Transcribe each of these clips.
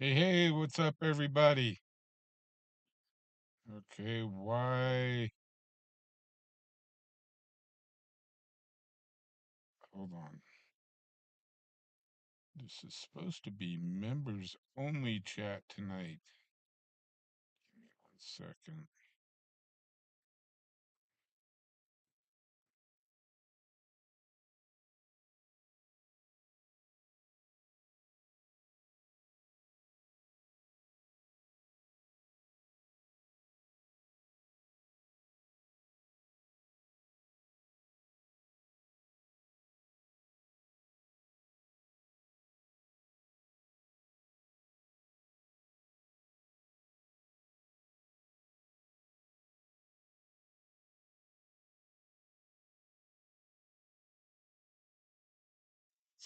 Hey, hey, what's up, everybody? Okay, why? Hold on. This is supposed to be members only chat tonight. Give me 1 second.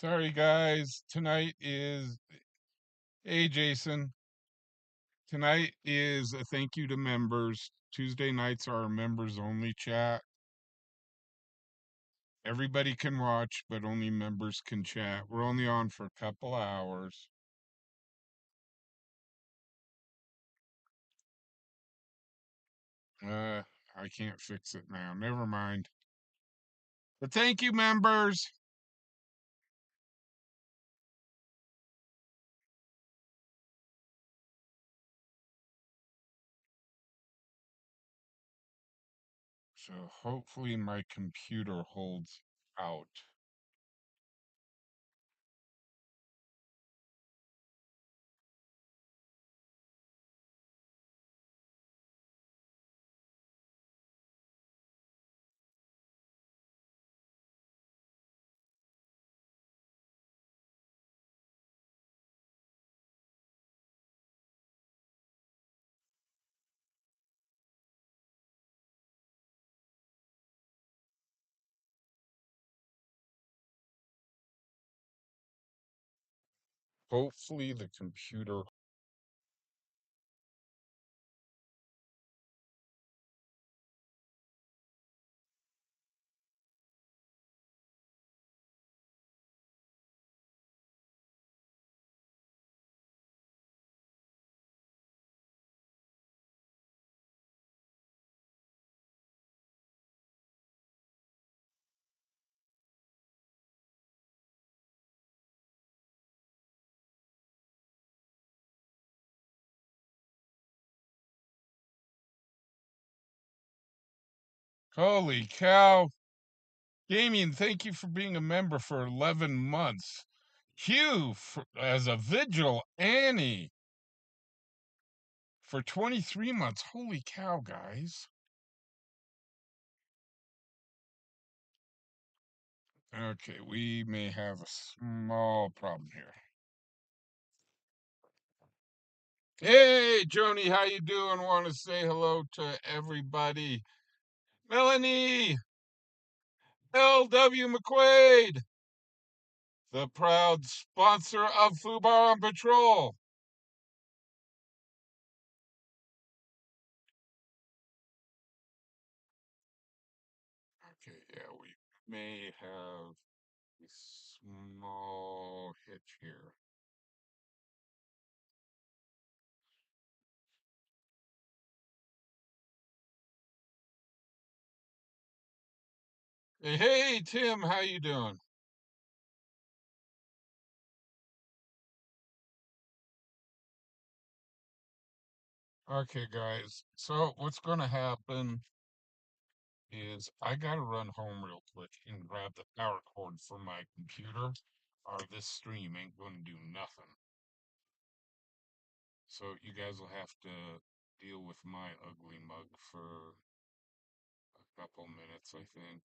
Sorry, guys. Hey, Jason. Tonight is a thank you to members. Tuesday nights are members only chat. Everybody can watch, but only members can chat. We're only on for a couple hours. Uh, I can't fix it now. Never mind. But thank you, members. So hopefully my computer holds out. Hopefully the computer. Holy cow. Damien, thank you for being a member for 11 months. Hugh as a vigil. Annie for 23 months. Holy cow, guys. Okay, we may have a small problem here. Hey, Joni, how you doing? Want to say hello to everybody. Melanie, L.W. McQuaid, the proud sponsor of Fubar on Patrol. Okay, yeah, we may have a small hitch here. Hey, hey, Tim, how you doing? Okay, guys. So what's going to happen is I got to run home real quick and grab the power cord for my computer, or this stream ain't going to do nothing. So you guys will have to deal with my ugly mug for a couple minutes, I think.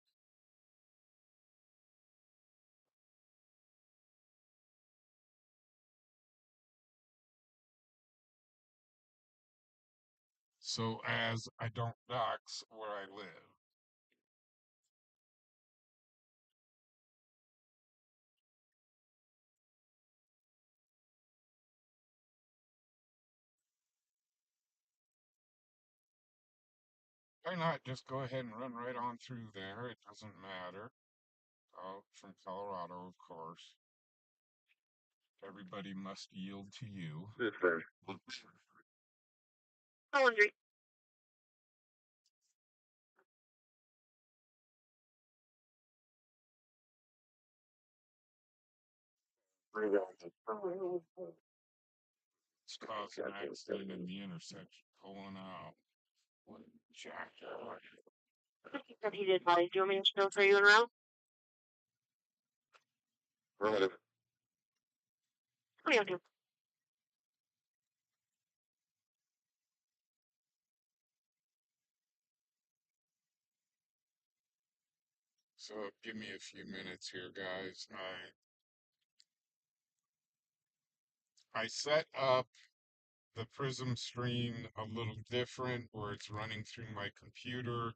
So as I don't dox where I live. Why not just go ahead and run right on through there? It doesn't matter. Oh, from Colorado, of course. Everybody must yield to you. It's caused an accident in the intersection. Pulling out. What a jackass. That he did body. Do you want me to transfer you around? Right. Okay, okay. So give me a few minutes here, guys. I set up the Prism stream a little different where it's running through my computer.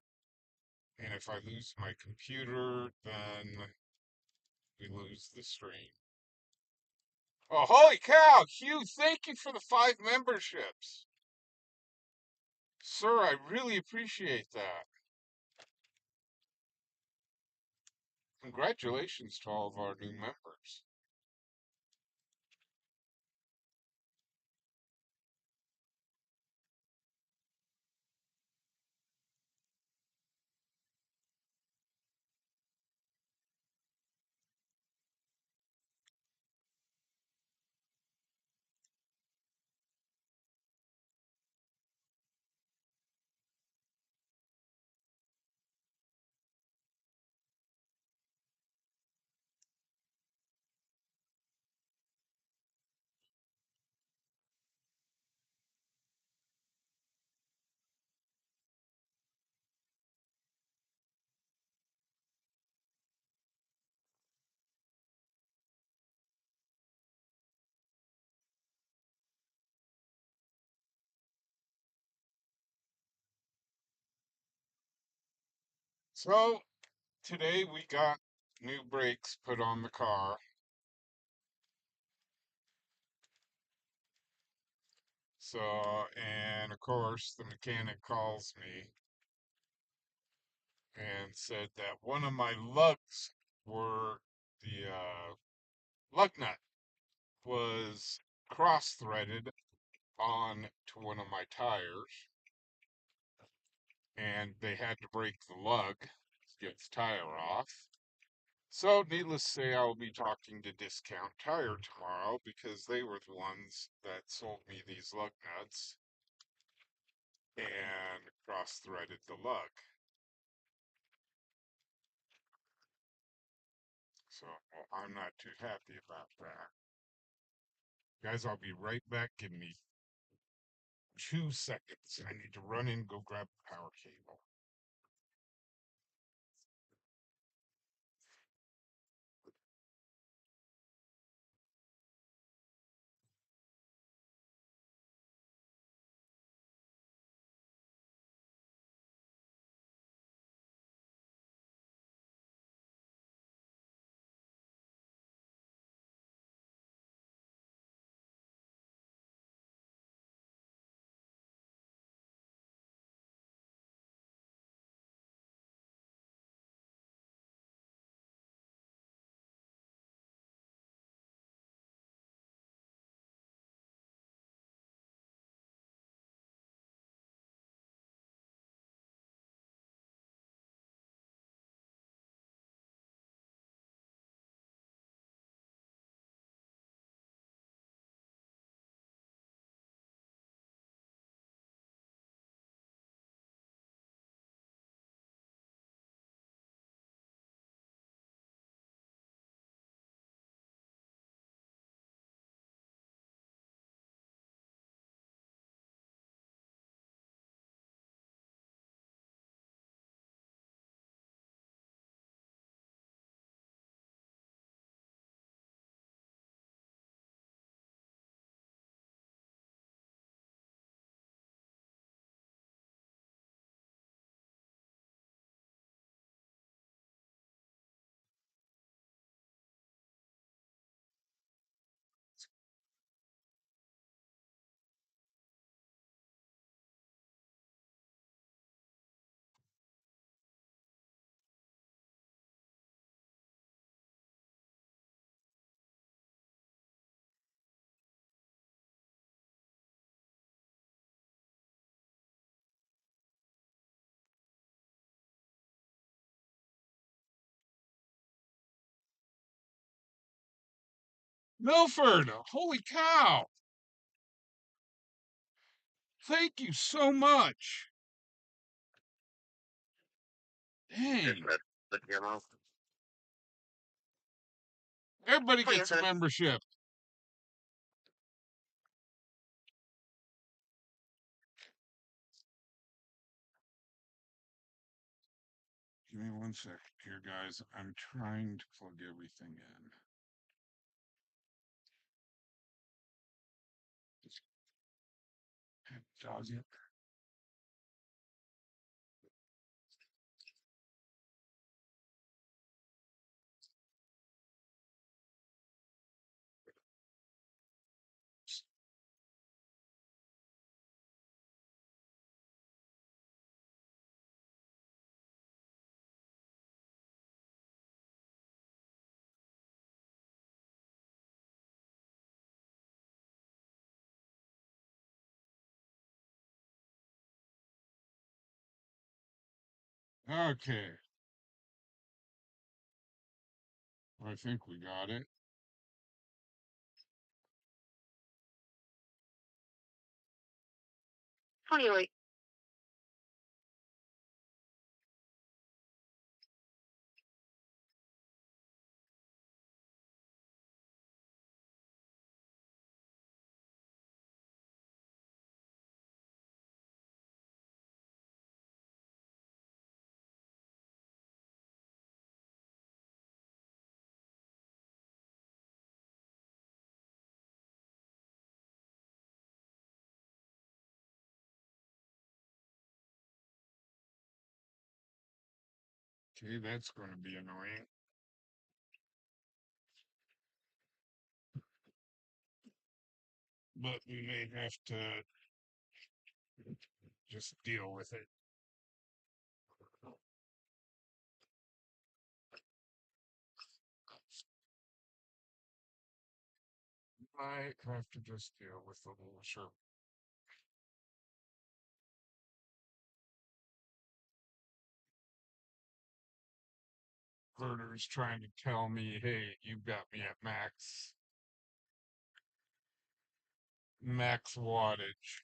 And if I lose my computer, then we lose the stream. Oh, holy cow! Hugh, thank you for the 5 memberships. Sir, I really appreciate that. Congratulations to all of our new members. So, today we got new brakes put on the car. So, and of course, the mechanic calls me and said that one of my lugs were the lug nut was cross-threaded on to one of my tires, and they had to break the lug to get the tire off. So, needless to say, I will be talking to Discount Tire tomorrow because they were the ones that sold me these lug nuts and cross-threaded the lug. So, well, I'm not too happy about that. Guys, I'll be right back. Give me 2 seconds. I need to run in and go grab the power cable. Milford, holy cow! Thank you so much. Dang. Everybody gets a membership. Give me 1 second here, guys. I'm trying to plug everything in. Dog it. Okay, I think we got it. Anyway, Okay, that's going to be annoying. But we may have to just deal with it. Might have to just deal with the little sure. Verter's trying to tell me, hey, you got me at max wattage.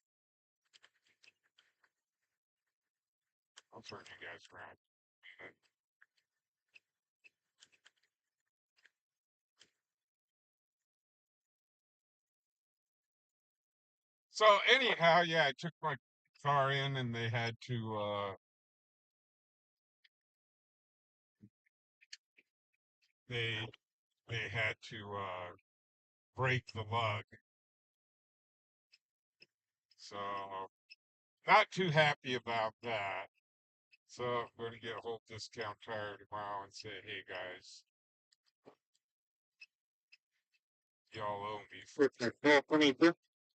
I'll turn you guys around. So anyhow, yeah, I took my car in and they they had to break the lug. So not too happy about that. So I'm going to get a whole discount tire tomorrow and say, hey guys, y'all owe me for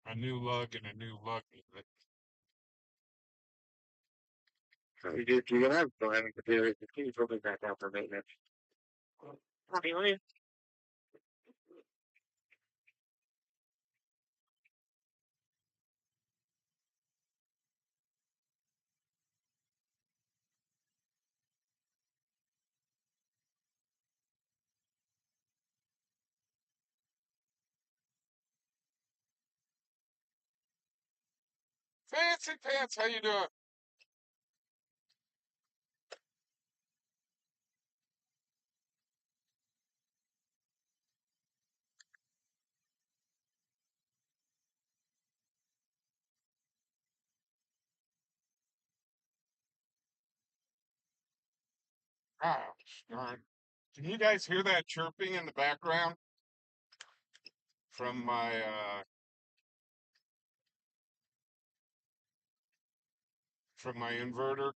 a new lug and a new lug nut. you can have go ahead and computer it. Please roll it back out for maintenance. Happy with you. Fancy pants, how you doing? Gosh darn. Can you guys hear that chirping in the background from my inverter?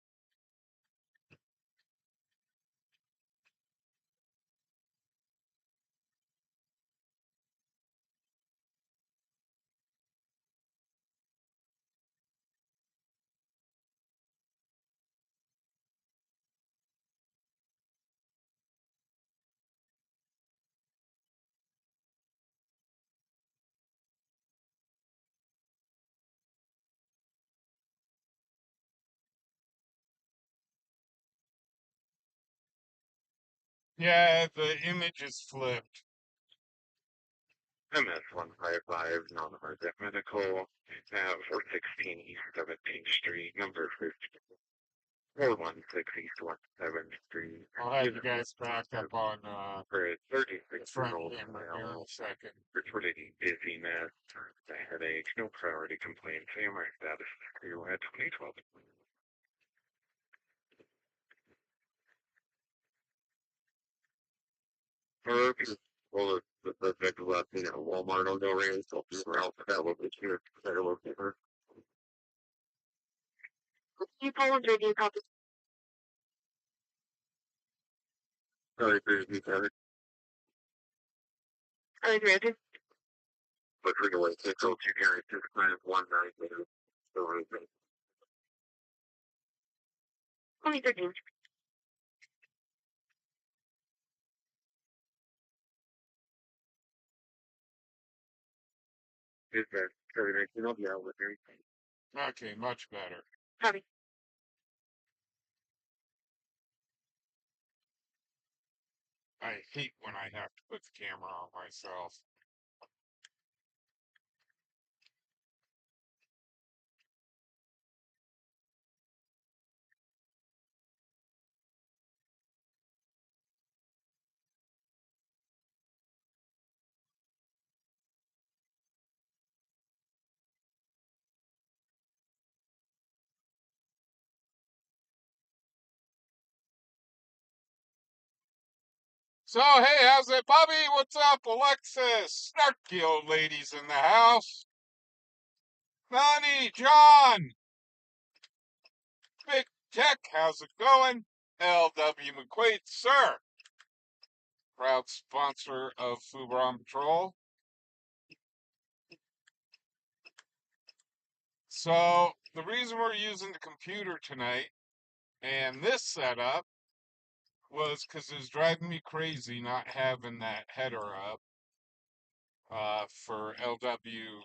Yeah, the image is flipped. MS-155, non-emergent medical, 416 East 17th Street, number 50. 416 East 17th Street. I'll have you guys back up on For a the front 36-year-old camera here in a male, second. fertility, dizziness, a headache, no priority complaints, AMR status, you at 2012. Or well, the big left, Walmart on the range, so that will be here. That will be her. You pull and do copy. Sorry, you got it. I agree. But we're going to go to carry to kind of 190. So, 2013. Is that carry? I'll be out with you. Okay, much better. Copy. I hate when I have to put the camera on myself. So, hey, how's it, Bobby? What's up, Alexis? Snarky old ladies in the house. Connie, John, Big Tech, how's it going? LW McQuaid, sir, proud sponsor of Fubron Patrol. So, the reason we're using the computer tonight and this setup was because it's driving me crazy not having that header up for LW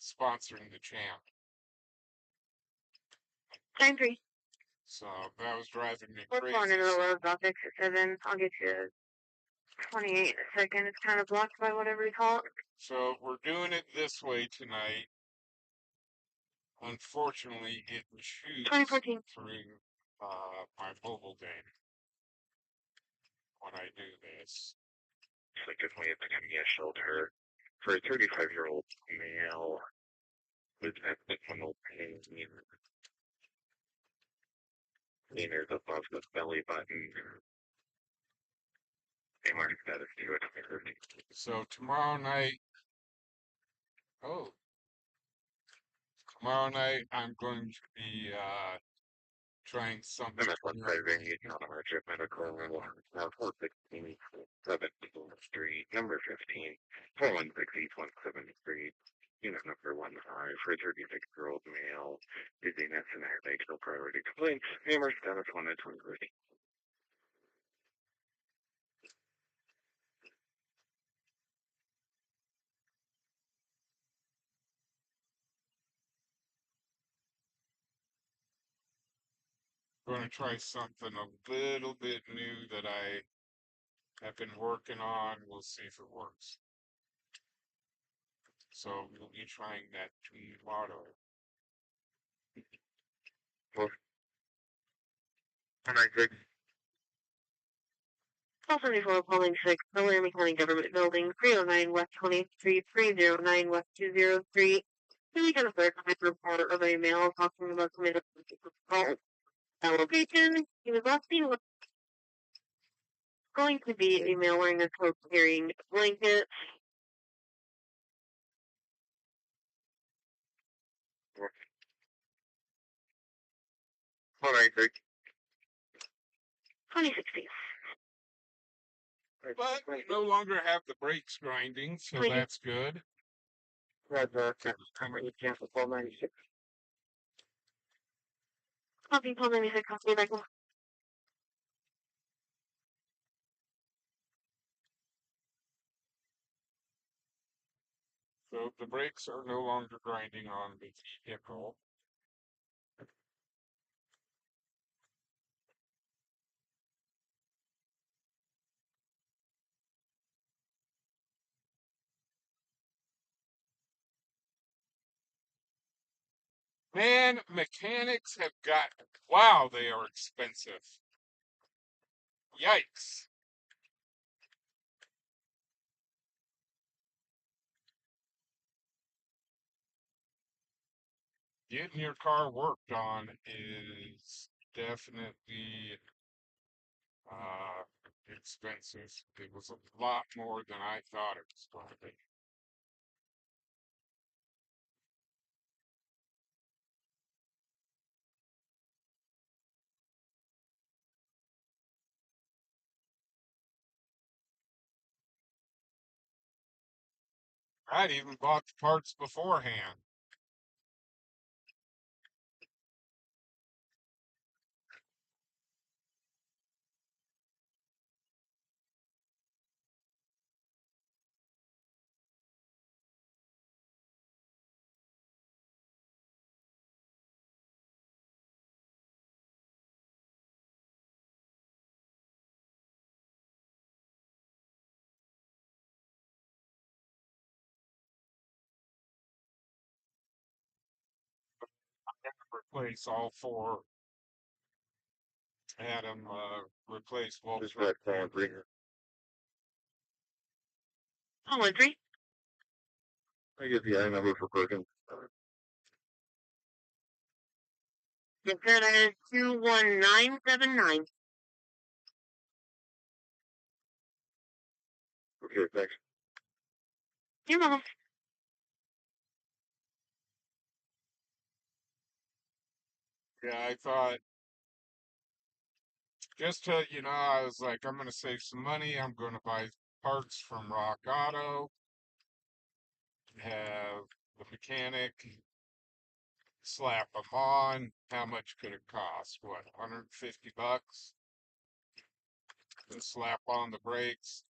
sponsoring the champ. I agree. So that was driving me We're crazy. pulling into the road about 6 7. I'll get you 28 in a second. It's kind of blocked by whatever you call it. So we're doing it this way tonight. Unfortunately, it chews 2014. through my mobile data when I do this. So definitely it's going to get shoulder for a 35-year-old male with abdominal pain leaners above the belly button. They mark that as 2 So tomorrow night, oh, tomorrow night I'm going to be trying something. I'm at 158 non-emergent medical, 416 17th Street, number 15, 416 East 17th Street, unit number 15, for a 36-year-old male, dizziness and headache, no priority complaints, AMR status 1 at 2030. Going to try something a little bit new that I have been working on. We'll see if it works. So we'll be trying that tomorrow. Well, and I think 1274 Polling 6, Miami County Government Building, 309 West 20th Street, 309 West 20th Street. Really kind of clarified report of a male talking about committed assault. That location, he was last seen going to be a male wearing a coat carrying a blanket. what I think. 2016. But we no longer have the brakes grinding, so that's good. Cancel 1296. Copy 1296, copy back. So the brakes are no longer grinding on the vehicle. Man, mechanics have got, wow, they are expensive. Yikes. Getting your car worked on is definitely uh, expensive. It was a lot more than I thought it was going to be. I'd even bought the parts beforehand. Replace all four. Had them replace Volkswagen. Oh, entry. I get the I number for Perkins. Yes, sir. That is 21979. Okay, thanks. You're welcome. Yeah, I thought just to, I was like, I'm gonna save some money. I'm gonna buy parts from Rock Auto, have the mechanic slap them on. How much could it cost? What, 150 bucks? And slap on the brakes.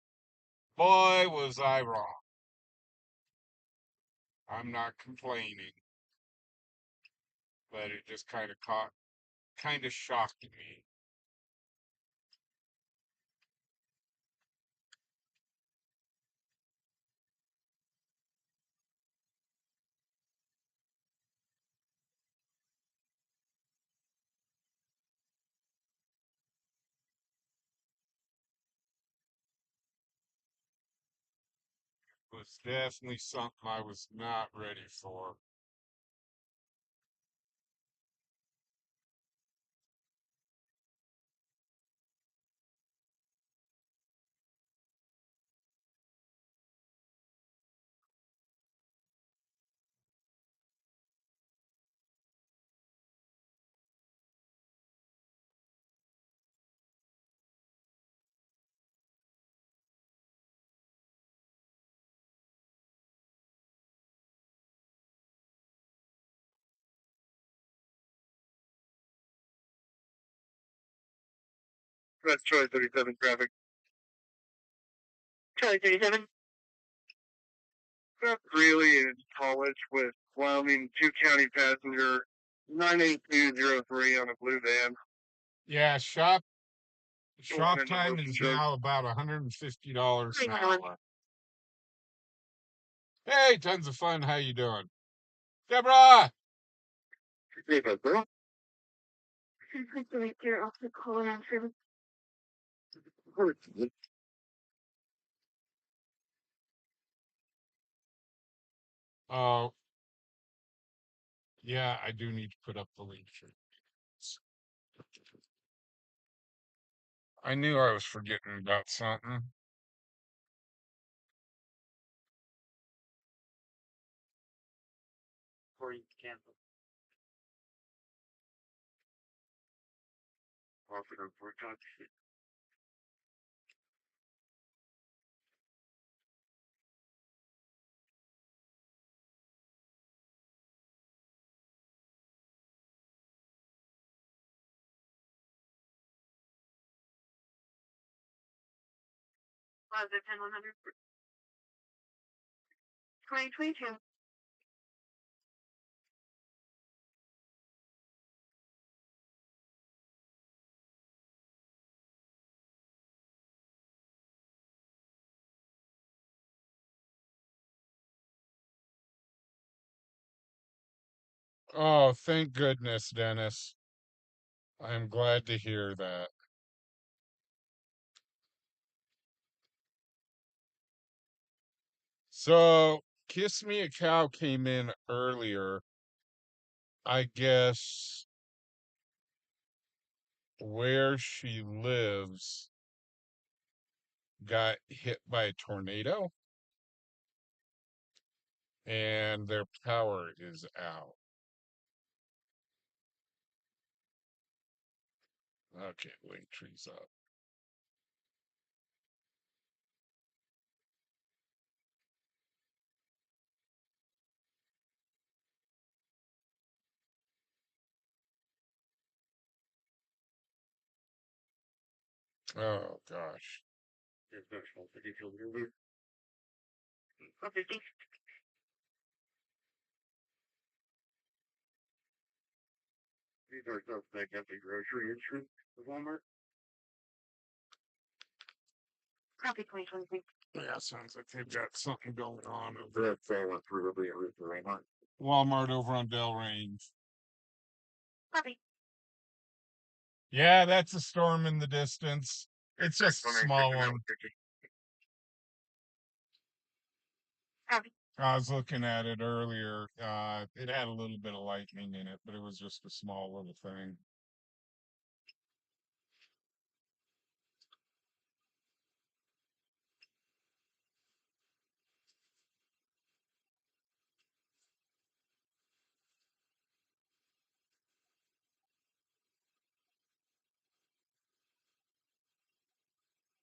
Boy, was I wrong. I'm not complaining, but it just kind of shocked me. It was definitely something I was not ready for. That's Charlie 37 traffic. Charlie 37. Truck Greeley in college with Wyoming 2 county passenger 98203 on a blue van. Yeah, shop time is now about $150 an hour. Hey, tons of fun. How you doing? Deborah! Hey, girl. You're off the call and service. Oh, yeah, I do need to put up the link. I knew I was forgetting about something. Before you cancel. Offer to work out. Was it 10100? 2022. Oh, thank goodness, Dennis. I'm glad to hear that. So, Kiss Me a Cow came in earlier. I guess where she lives got hit by a tornado and their power is out. Okay, link trees up. Oh gosh. These are stuff that get the grocery insurance of Walmart. Copy 2023. Yeah, sounds like they've got something going on over That's all went through the route to Walmart. Walmart over on Del Range. Copy. Yeah, that's a storm in the distance. It's just a small one. Copy. I was looking at it earlier. It had a little bit of lightning in it, but it was just a small little thing.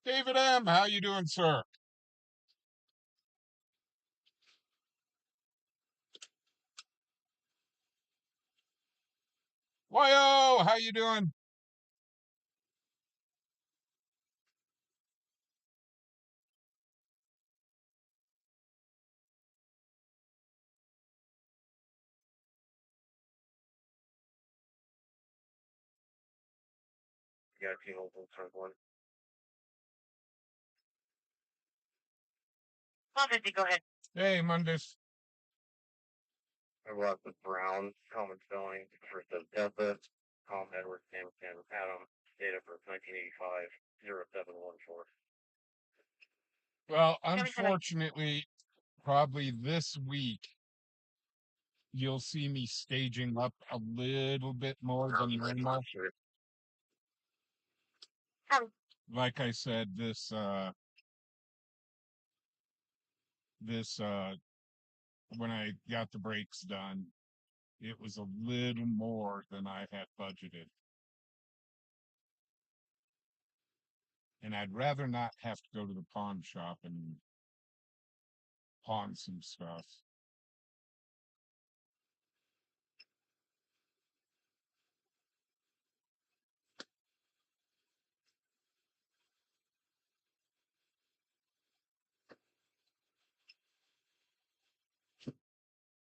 David M., how you doing, sir? Wyo, how you doing? Yeah, T-Mobile turn one. 150, go ahead. Hey, Mondays. I left with Brown, common spelling, first of Delta, Tom Edward, Sam Adam, date of birth 1985, 0714. Well, unfortunately, probably this week you'll see me staging up a little bit more than normal. Like I said, this when I got the brakes done, it was a little more than I had budgeted. And I'd rather not have to go to the pawn shop and pawn some stuff.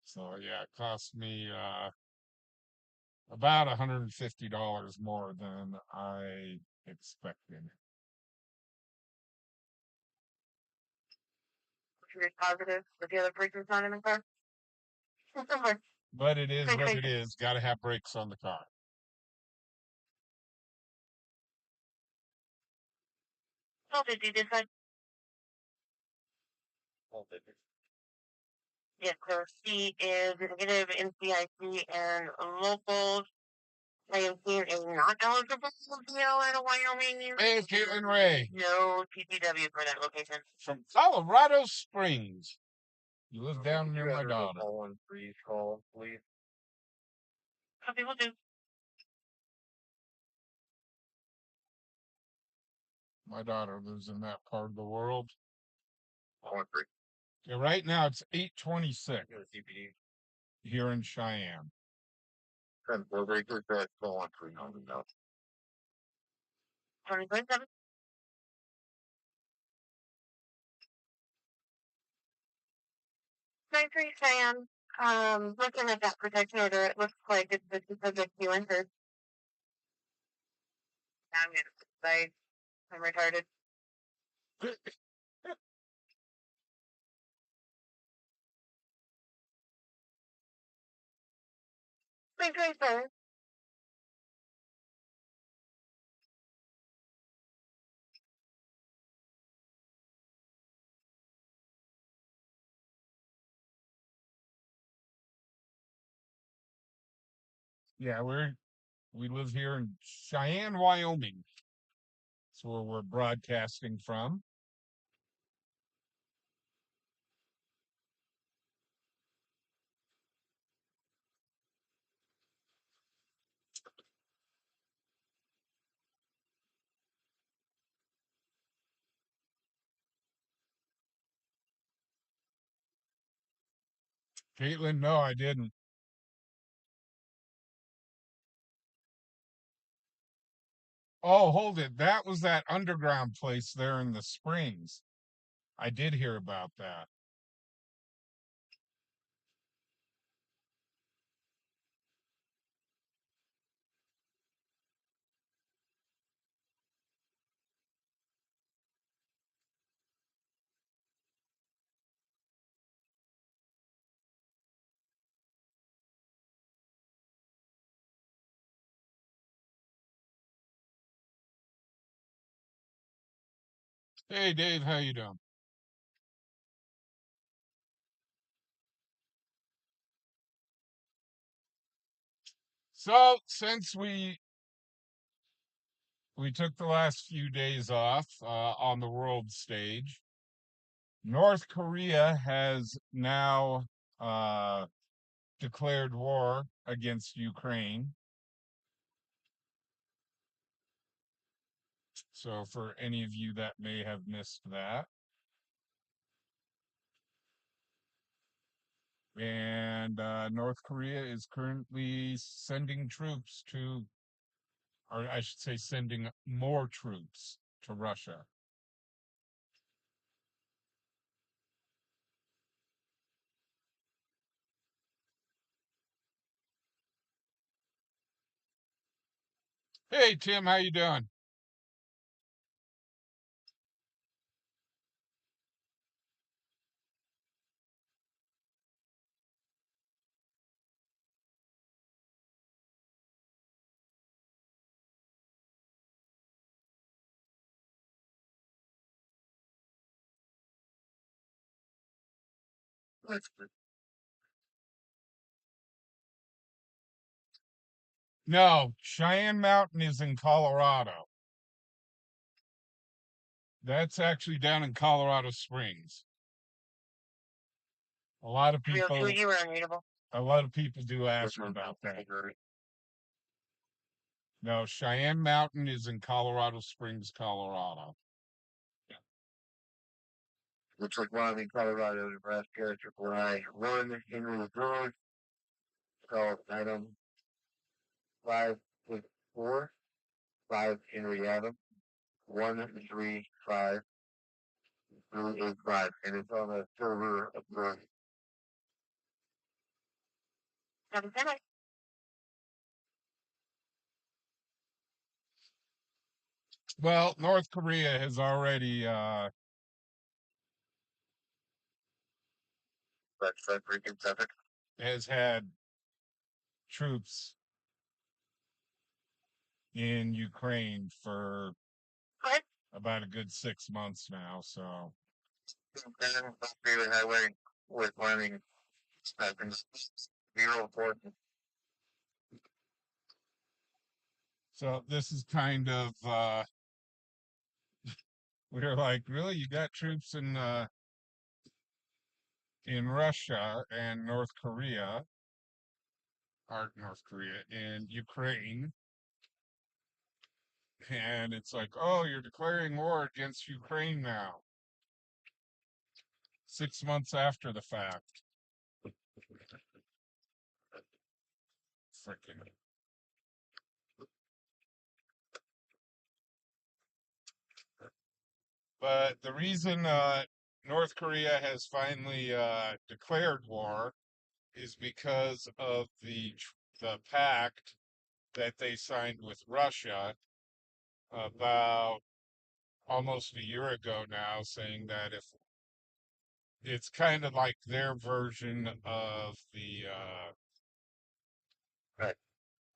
So yeah, it cost me about $150 more than I expected. Very positive, but the other person's not in the car. But it is what it is. Got to have brakes on the car. How did you decide? Yes, so C is negative NCIC and locals. I am here is not eligible for PO in Wyoming. Hey, Caitlin Ray. No TPW for that location. From Colorado Springs. You live down near my daughter. Please call, please. Copy, will do. My daughter lives in that part of the world. Call three. Yeah, right now it's 8:26 here in Cheyenne. 10-4, very good, call on 300 now. 2027. 9-3 Cheyenne. Looking at that protection order, it looks like it's the subject you entered. I'm gonna say I'm retarded. My grateful. Yeah, we live here in Cheyenne, Wyoming. That's where we're broadcasting from. Caitlin, no, I didn't. Oh, hold it. That was that underground place there in the Springs. I did hear about that. Hey, Dave, how you doing? So, since we took the last few days off on the world stage, North Korea has now uh, declared war against Ukraine. So, for any of you that may have missed that, and North Korea is currently sending troops to, or I should say, sending more troops to Russia. Hey, Tim, how you doing? No, Cheyenne Mountain is in Colorado. That's actually down in Colorado Springs. A lot of Real people, 2D relatable. a lot of people do ask about that. No, Cheyenne Mountain is in Colorado Springs, Colorado. Looks like Wyoming, Colorado, Nebraska, Triple I. 1, Henry George, called item 564, 5, Henry Adam, 135, 385, and it's on the server of the 7 Well, North Korea has already That's that freaking 7. has had troops in Ukraine for What? about a good 6 months now. So, Favorite highway with Wyoming, 0 4. so this is kind of we're like, really, you got troops in Russia and North Korea, or North Korea and Ukraine, and it's like, oh, you're declaring war against Ukraine now, 6 months after the fact. Freaking. But the reason North Korea has finally declared war is because of the pact that they signed with Russia about almost a year ago now, saying that if it's kind of like their version of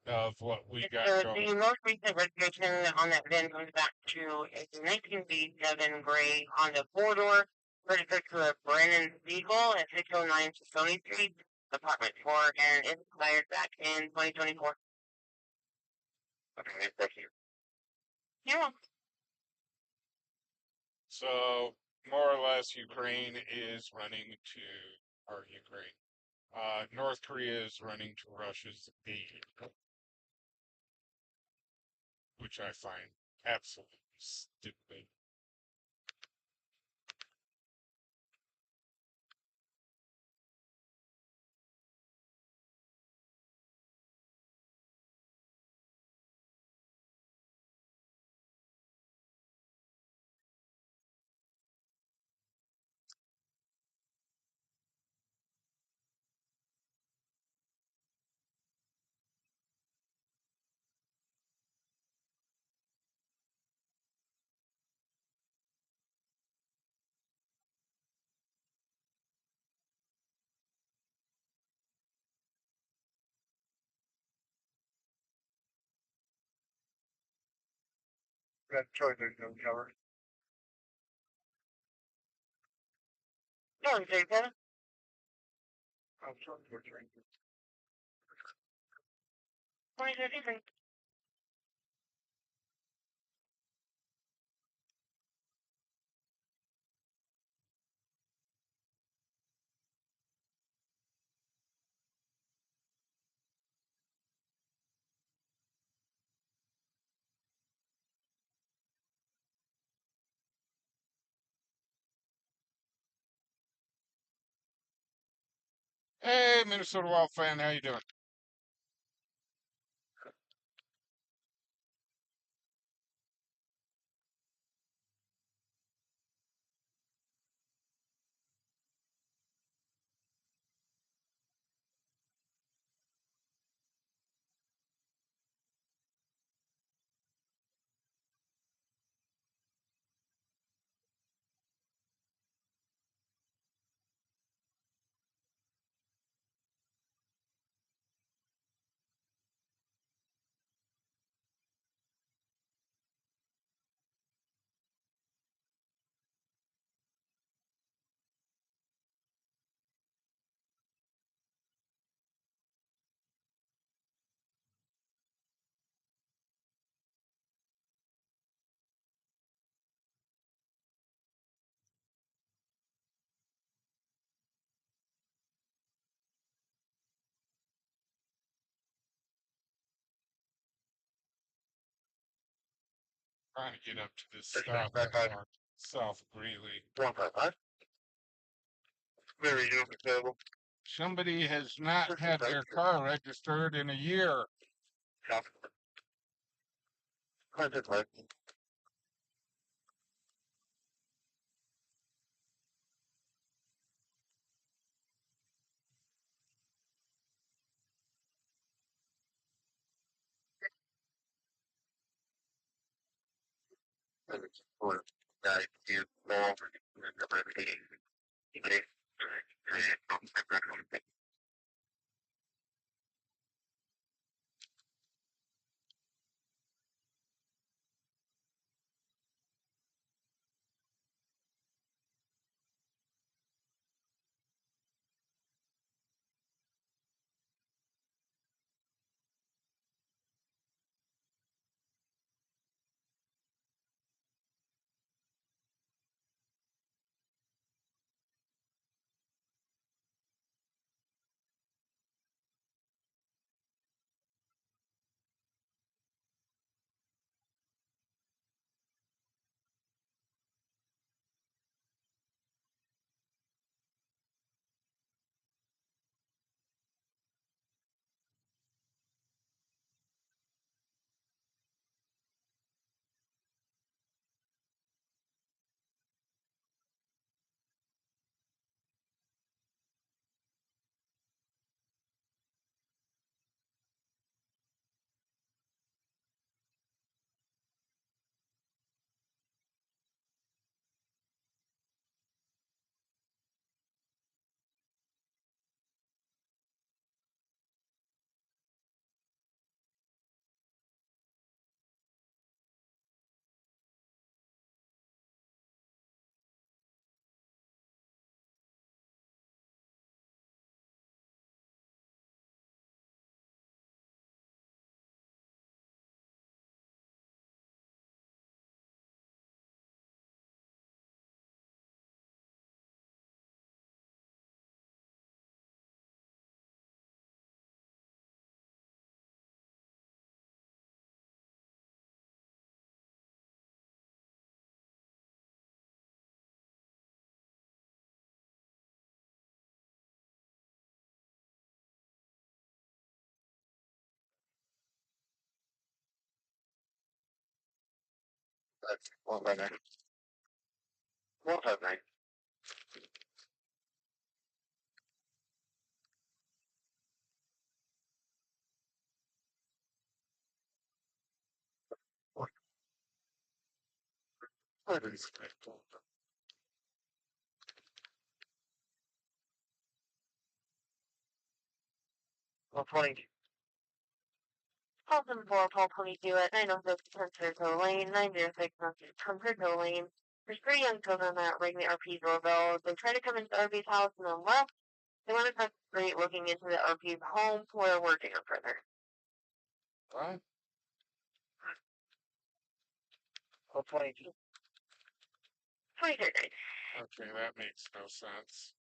of what we got going. The most recent registration on that VIN comes back to a 1987 gray Honda four-door, registered to a Brennan Siegel at 609 Stony Street, apartment 4, and it expired back in 2024. Okay, thank you. Yeah. So more or less, Ukraine is running to, or Ukraine, North Korea is running to Russia's aid, which I find absolutely stupid. That choice is no cover. No, you take that? I'm sorry for drinking. What is it? Hey, Minnesota Wild fan, how you doing? Trying to get up to this stop on South Greeley. 155. Very available. Somebody has not had their car registered in a year. Contact light. That's 159. 159. What is it? 120. Call 74, call 22 at 906 Hunter Lane, 906 Hunter Lane. There's three young children that ring the RP doorbell. They try to come into RP's house and then left. They went across the street looking into the RP's home where we're working on further. What? Call 22. 23rd night. Okay, that makes no sense.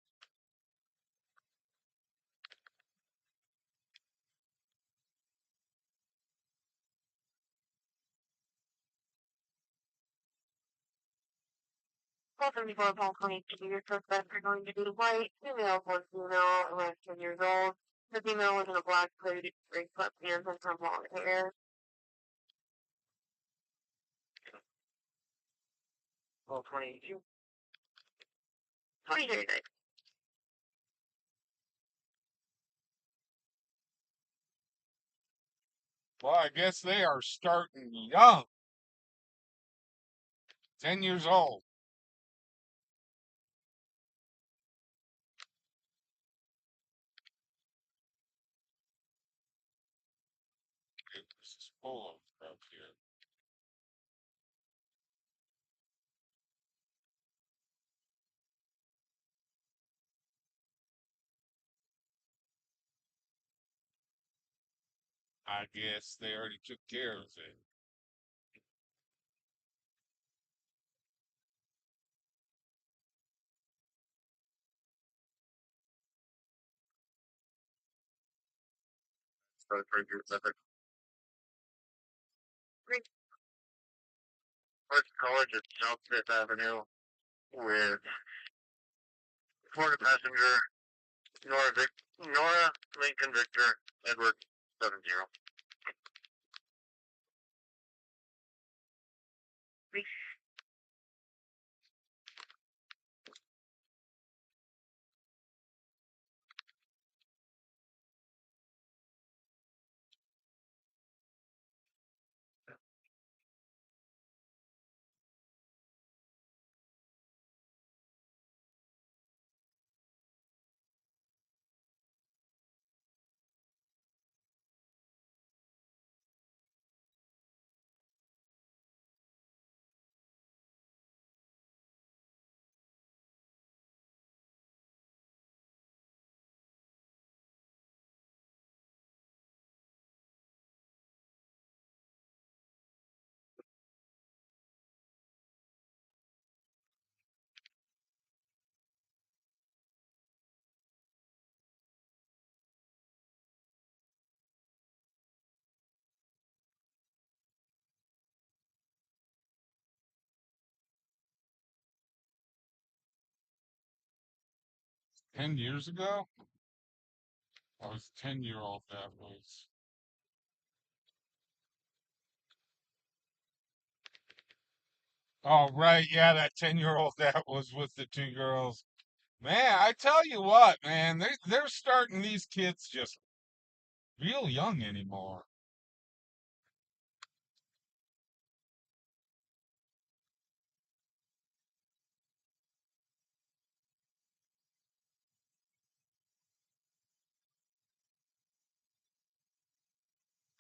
Call 74, call 22. Your suspects are going to be white, two males, one female, around 10 years old. The female was in a black hoodie, gray sweatpants, and some long hair. Call 22. 23rd night. Well, I guess they are starting young, 10 years old. This is full of crap here. I guess they already took care of it. First college at South Fifth Avenue with Florida passenger Nora Lincoln Victor Edward 70. 10 years ago? I was 10-year-old that was. Oh, right. Yeah, that 10-year-old that was with the two girls. Man, I tell you what, man, they're starting these kids just real young anymore.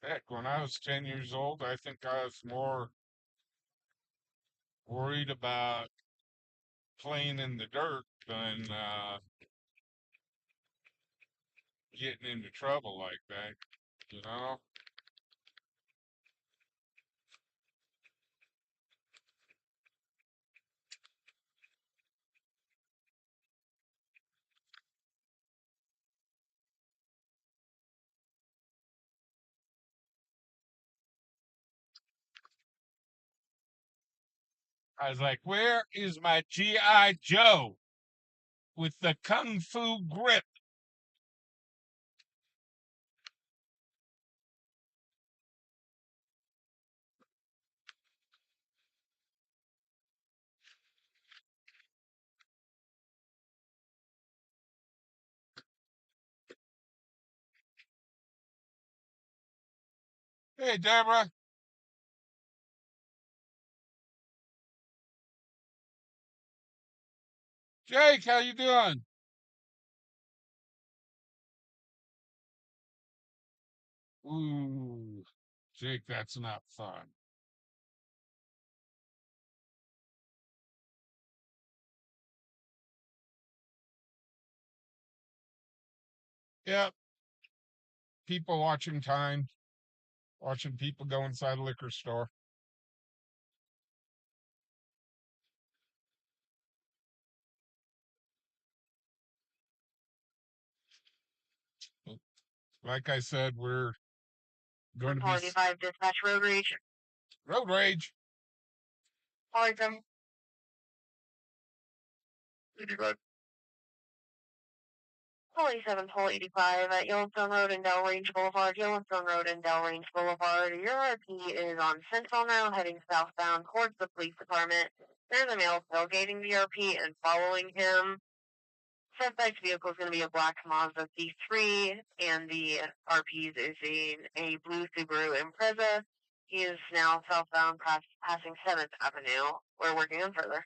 Heck, when I was 10 years old, I think I was more worried about playing in the dirt than getting into trouble like that, you know? I was like, where is my G.I. Joe with the Kung Fu grip? Hey, Deborah. Jake, how you doing? Ooh, Jake, that's not fun. Yep, people watching time, watching people go inside a liquor store. Like I said, we're going to be 45 dispatch road rage. road rage. Calling from 85. Seven Pole 85 at Yellowstone Road and Delrange Boulevard. Yellowstone Road and Delrange Boulevard. Your RP is on Central now, heading southbound towards the police department. There's a male tailgating the RP and following him. Suspect vehicle is going to be a black Mazda C3, and the RP's is in a blue Subaru Impreza. He is now southbound passing 7th Avenue. We're working on further.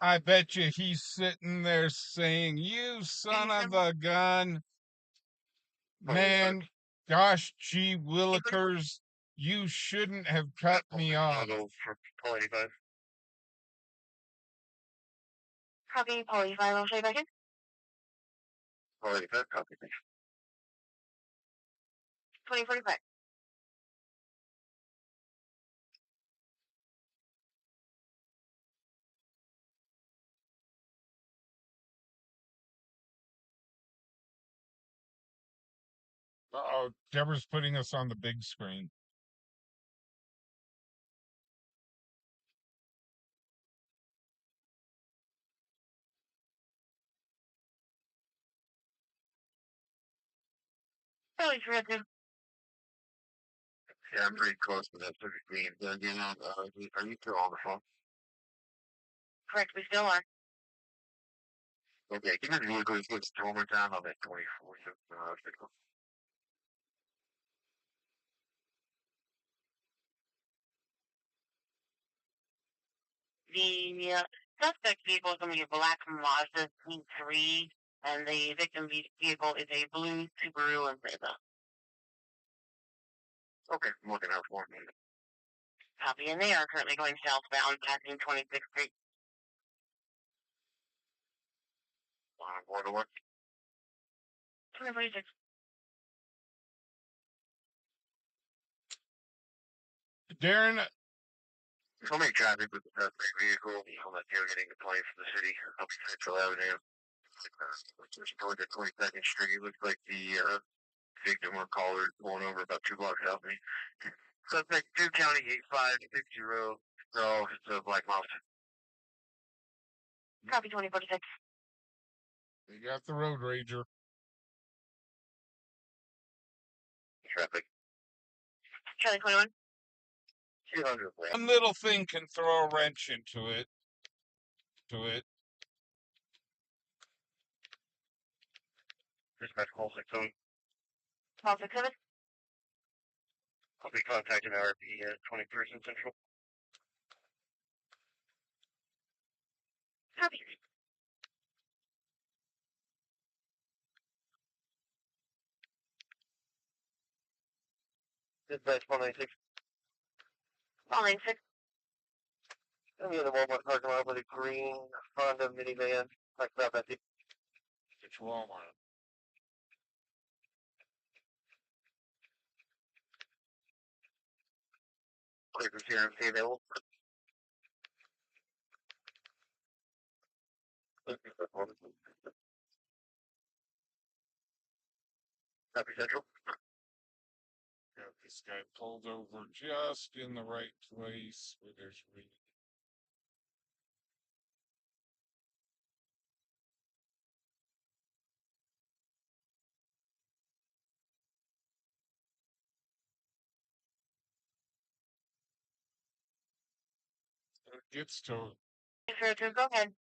I bet you he's sitting there saying, "You son of a gun, man! Gosh, gee willikers, you shouldn't have cut me off." Copy, Paul 85, I'll show you back in. Paul 85, copy. 2045. Oh, Deborah's putting us on the big screen. Totally terrific. Yeah, I'm pretty close to that 30 green. Are you still on the phone? Correct, we still are. Okay, give me the vehicle. It's one more time. I'll make 24. The suspect vehicle is going to be a black Mazda C3, and the victim vehicle is a blue Subaru Impreza. Okay, I'm looking out for me. Copy, and they are currently going southbound, passing 26th Street. 1 to 1. 2046. Darren, So many traffic with the suspect vehicle on the tailgating the plane from the city up Central Avenue. Just going to 22nd Street. Looks like the victim or caller is pulling over about 2 blocks out of me. Suspect 2 County 8560. So it's a black mouse. Copy 2046. we got the road rager. Traffic. Charlie 21. 200. One little thing can throw a wrench into it. Dispatch call 67. Call 67. I'll be contacting RP at 21st and Central. Copy. Dispatch 196. 196. I'm in the Walmart parking lot with a green Honda minivan. Like about that. It's Walmart. Clear from CRMC available. Copy Central. Got this guy pulled over just in the right place where there's reading. It gets to 602, go ahead.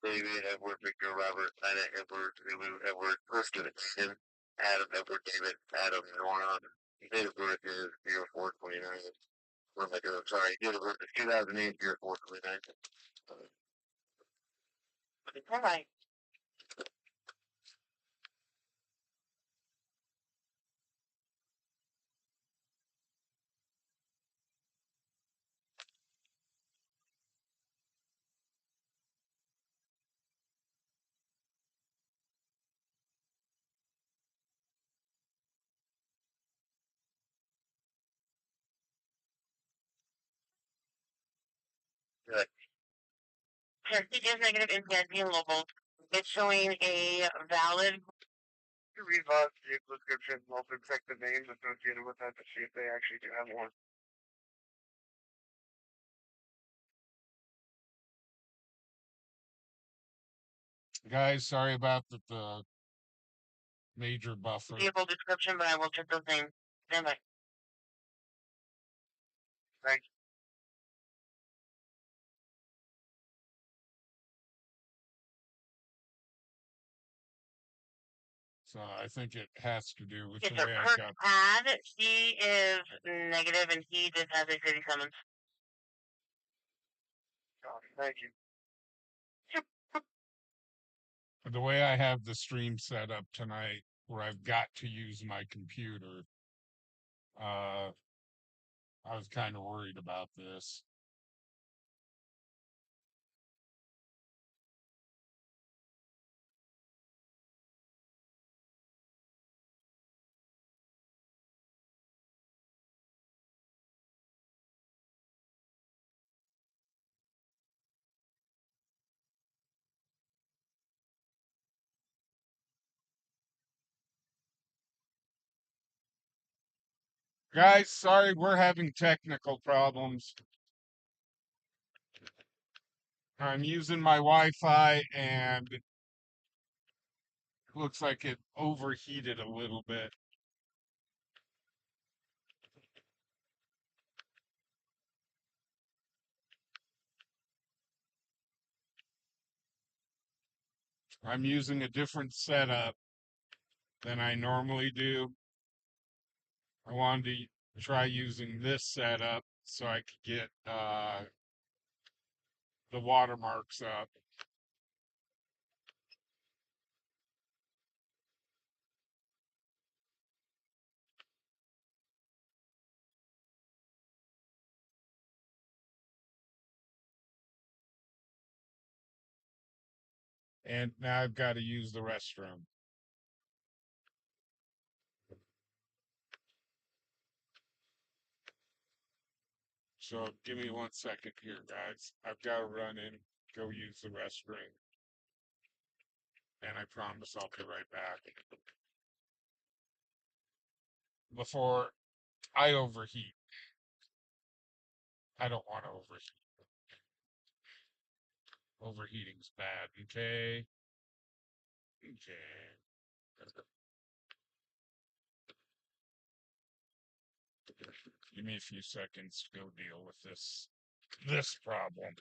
David, Edward, Victor, Robert, Ida, Edward, Lulu, Edward, Kristen, Aiden, Adam, Edward, David, Adam, Nora. Date of birth is 0429. What am I doing? Sorry, date of birth is 2008, 0429. All right. Good. Testing is negative in Danby and local. It's showing a valid. To revise vehicle description, also check the names associated with that to see if they actually do have one. Guys, sorry about the major buffer. Vehicle description, but I will check those names. Stand by. Thank you. So I think it has to do with Yes, the sir. way I Kirk got. Pad, he is negative and he just has a city summons. Thank you. The way I have the stream set up tonight, where I've got to use my computer, I was kind of worried about this. Guys, sorry, we're having technical problems. I'm using my Wi-Fi and it looks like it overheated a little bit. I'm using a different setup than I normally do. I wanted to try using this setup so I could get the watermarks up. And now I've got to use the restroom. So give me 1 second here, guys. I've got to run in, go use the restroom. And I promise I'll be right back. Before I overheat. I don't want to overheat. Overheating's bad, okay? Okay. Give me a few seconds to go deal with this problem.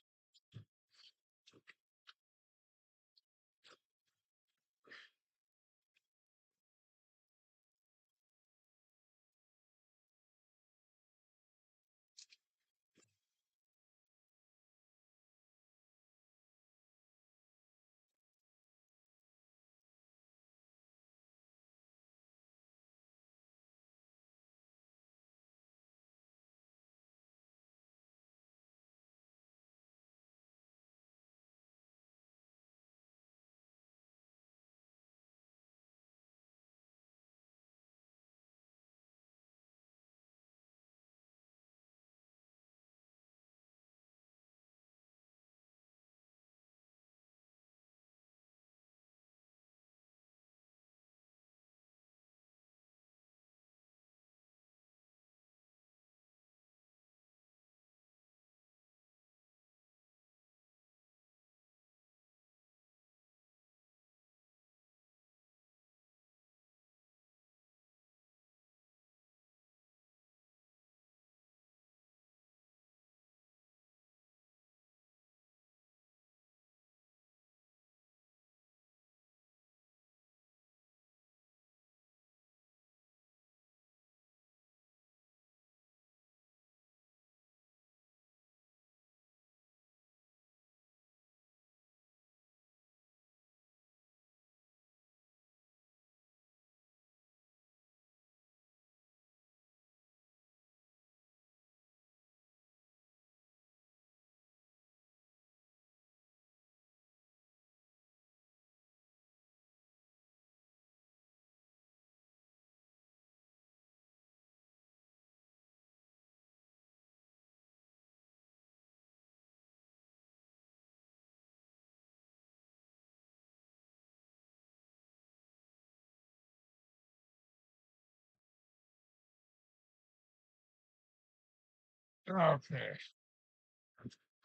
Okay.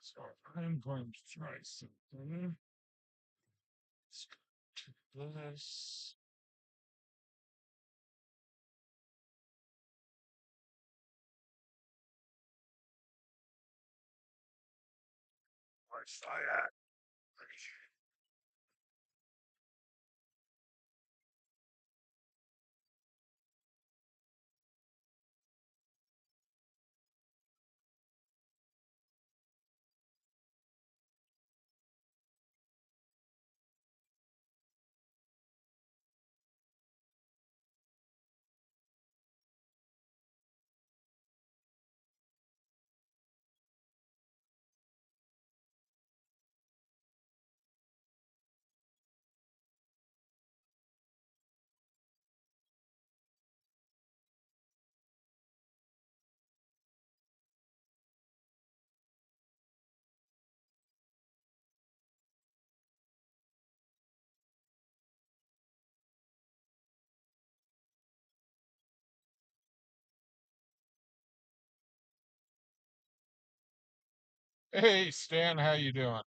So I'm going to try something. Let's go to this. Where's I at? Hey Stan, how you doing?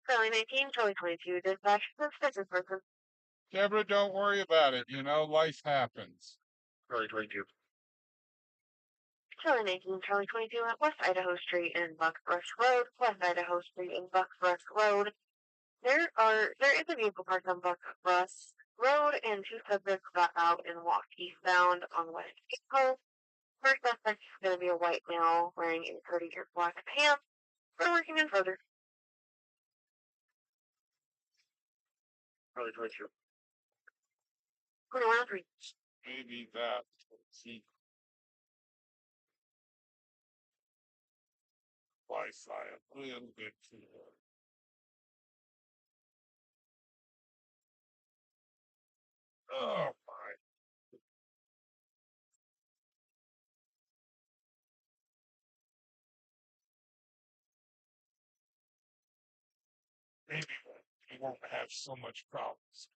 Charlie 19, Charlie 22, dispatch, suspicious person. Deborah, don't worry about it. Life happens. Charlie 22. Charlie 19, Charlie 22 at West Idaho Street and Buckbrush Road, West Idaho Street and Buckbrush Road. There is a vehicle parked on Buckbrush Road, and two subjects got out and walked eastbound on West Idaho. First suspect is going to be a white male wearing a 30-year black pants. We're working in further. Charlie 22. 2103. Maybe that. See, Wi-Fi a little bit too low. Oh my. Maybe we won't have so much problems.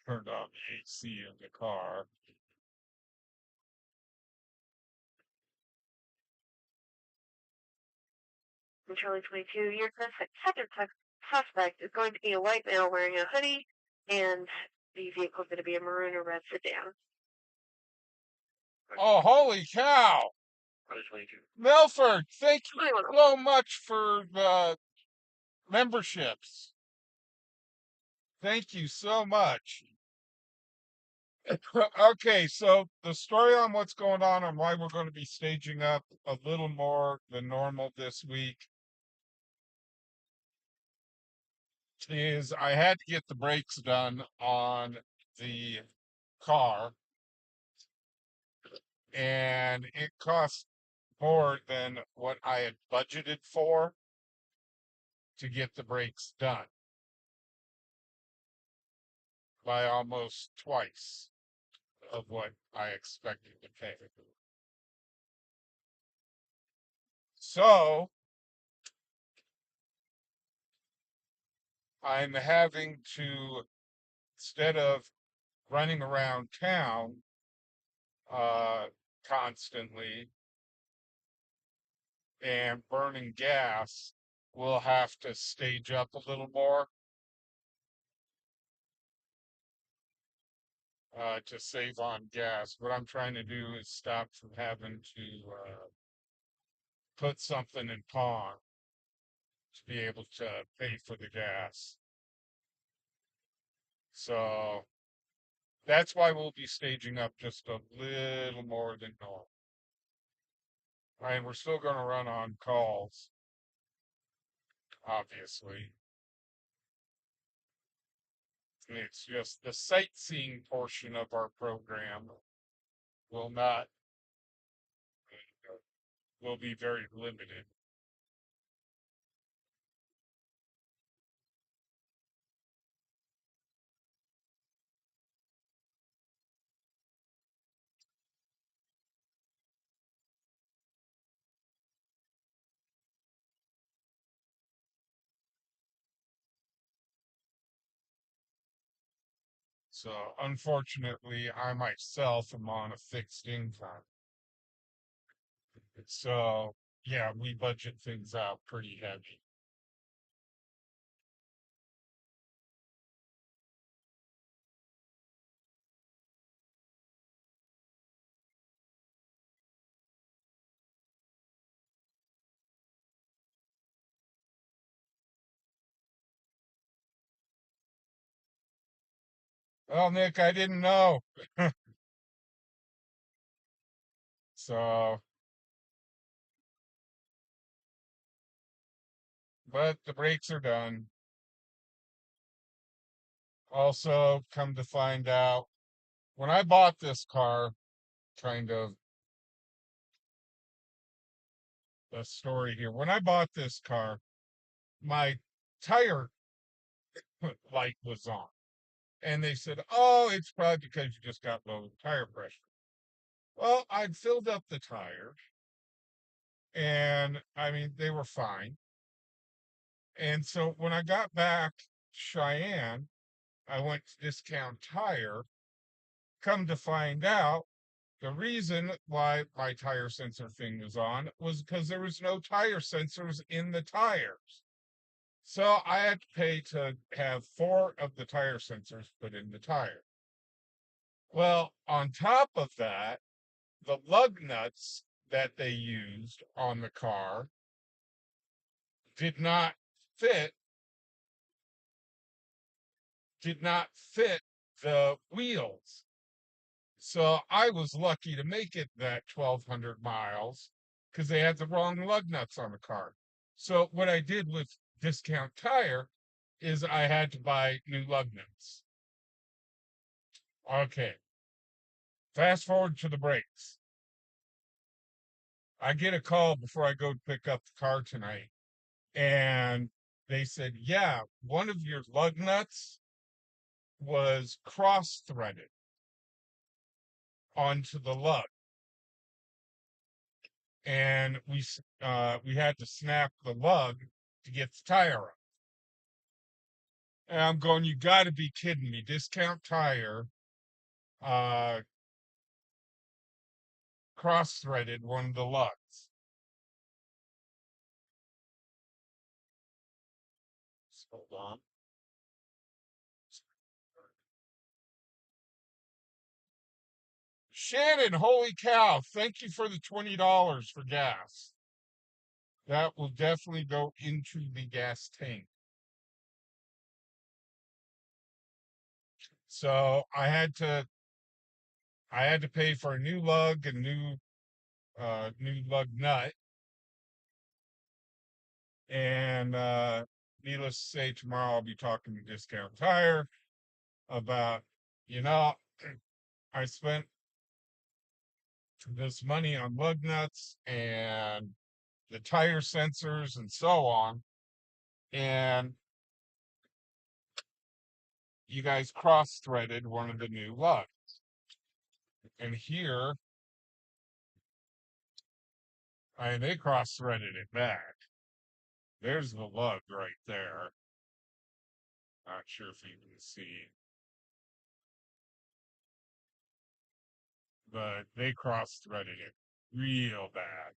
Turned on the AC in the car. And Charlie 22, your second suspect is going to be a white male wearing a hoodie, and the vehicle is going to be a maroon or red sedan. Oh, holy cow! Charlie 22. Milford, thank you 21. so much for the memberships. Thank you so much. Okay, so the story on what's going on and why we're going to be staging up a little more than normal this week is I had to get the brakes done on the car, and it cost more than what I had budgeted for to get the brakes done by almost twice of what I expected to pay. So I'm having to, instead of running around town uh, constantly and burning gas, we'll have to stage up a little more to save on gas. What I'm trying to do is stop from having to put something in pawn. to be able to pay for the gas. So that's why we'll be staging up just a little more than normal. And we're still going to run on calls, obviously. It's just the sightseeing portion of our program will not, will be very limited. So unfortunately, I myself am on a fixed income. So yeah, we budget things out pretty heavy. Well, Nick, I didn't know. So, but the brakes are done. Also, come to find out, when I bought this car, kind of a story here. When I bought this car, my tire light was on. And they said, oh, it's probably because you just got low tire pressure. Well, I'd filled up the tires, and I mean, they were fine. And so when I got back to Cheyenne, I went to Discount Tire. Come to find out, the reason why my tire sensor thing was on was because there was no tire sensors in the tires. So I had to pay to have four of the tire sensors put in the tire. Well, on top of that, the lug nuts that they used on the car did not fit did not fit the wheels. So I was lucky to make it that 1,200 miles because they had the wrong lug nuts on the car. So what I did with Discount Tire is I had to buy new lug nuts. Okay, fast forward to the brakes. I get a call before I go to pick up the car tonight, and they said, yeah, one of your lug nuts was cross-threaded onto the lug, and we had to snap the lug to get the tire up. And I'm going, you got to be kidding me! Discount Tire uh, cross-threaded one of the lugs. Hold on. Shannon, holy cow! Thank you for the $20 for gas. That will definitely go into the gas tank. So I had to pay for a new lug and new lug nut. And needless to say, tomorrow I'll be talking to Discount Tire about, you know, I spent this money on lug nuts and the tire sensors and so on. And you guys cross-threaded one of the new lugs. And here, they cross-threaded it back. There's the lug right there. Not sure if you can see, but they cross-threaded it real bad.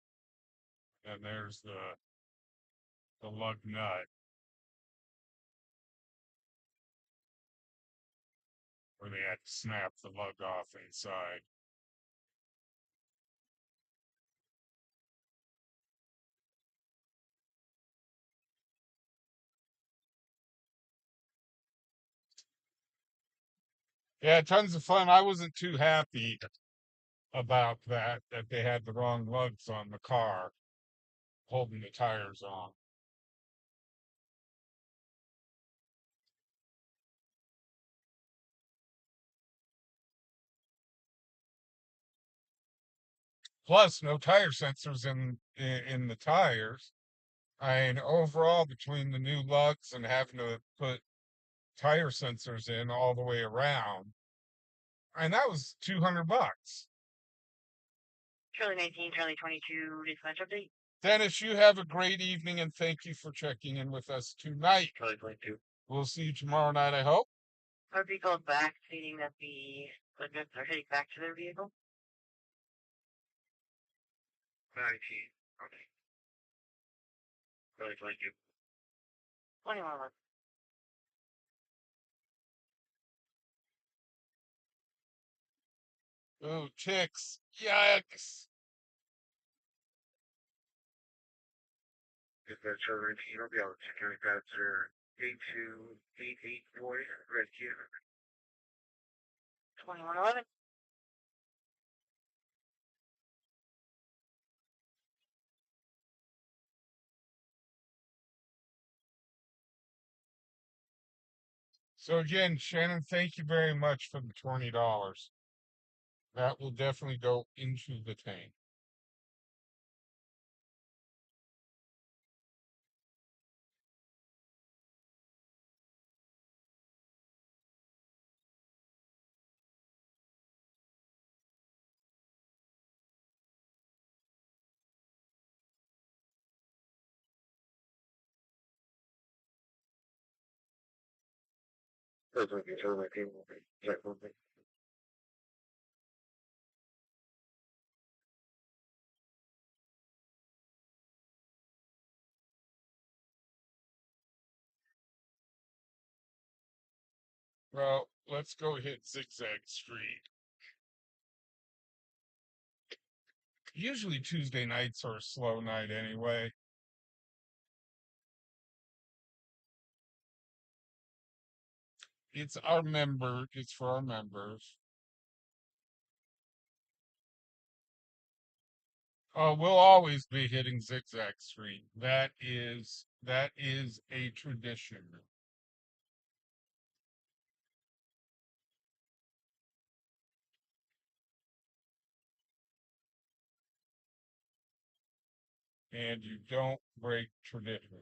And there's the lug nut where they had to snap the lug off inside. Yeah, tons of fun. I wasn't too happy about that they had the wrong lugs on the car holding the tires on. Plus, no tire sensors in the tires. I mean, overall, between the new lugs and having to put tire sensors in all the way around, and that was $200. Charlie 19, Charlie 22, dispatch update. Dennis, you have a great evening and thank you for checking in with us tonight. Charlie 22. We'll see you tomorrow night, I hope. RP called back, stating that the subjects are heading back to their vehicle. 19. Okay. Charlie 22. 21. Oh, ticks. Yikes. Dispatch Charlie 19, I'll be on security passenger 8288 boy, red key. 2111. So again, Shannon, thank you very much for the $20. That will definitely go into the tank. Charlie 19, check one thing. Well, let's go hit Zigzag Street. Usually Tuesday nights are a slow night anyway. It's for our members. We'll always be hitting Zigzag Street. That is a tradition. And you don't break tradition.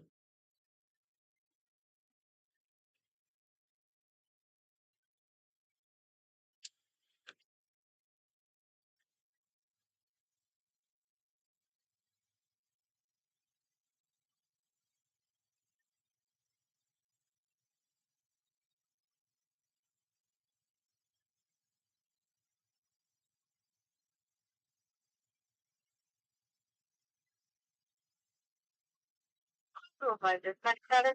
So if I dispatch status.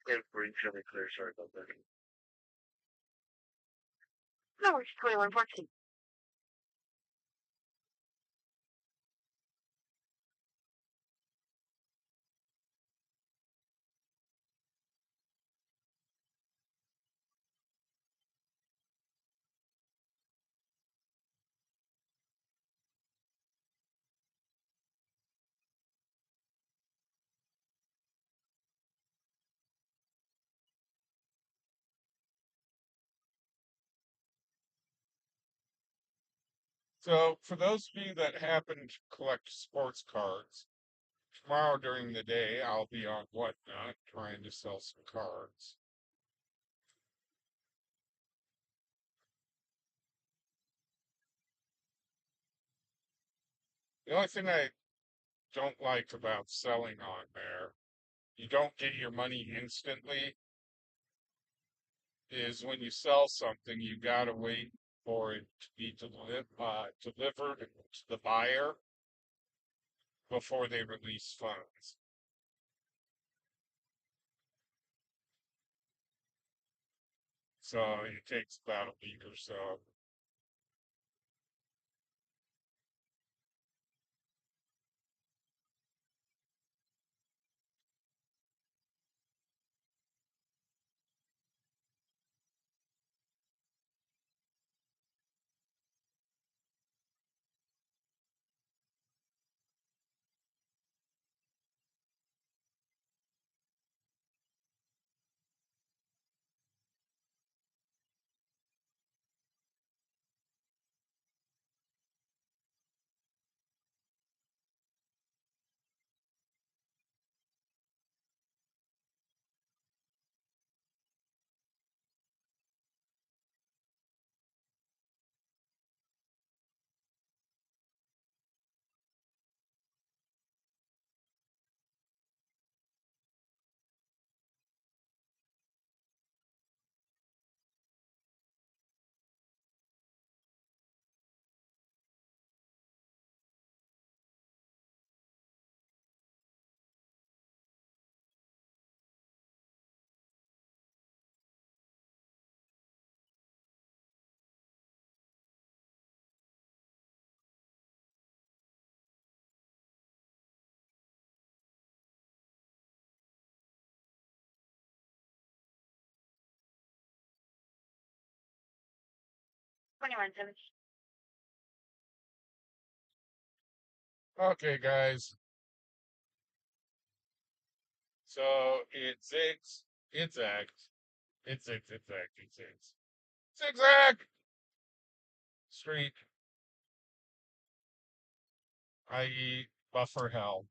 Yeah, we're extremely clear, sorry about that. No, it's 2114. So, for those of you that happen to collect sports cards, tomorrow during the day I'll be on Whatnot trying to sell some cards. The only thing I don't like about selling on there, you don't get your money instantly, is when you sell something, you gotta wait for it to be delivered to the buyer before they release funds. So it takes about a week or so. Okay, guys. So it zigs, it zags, it zigs, it zags, it zigs. Zigzag! Street, i.e., buffer hell.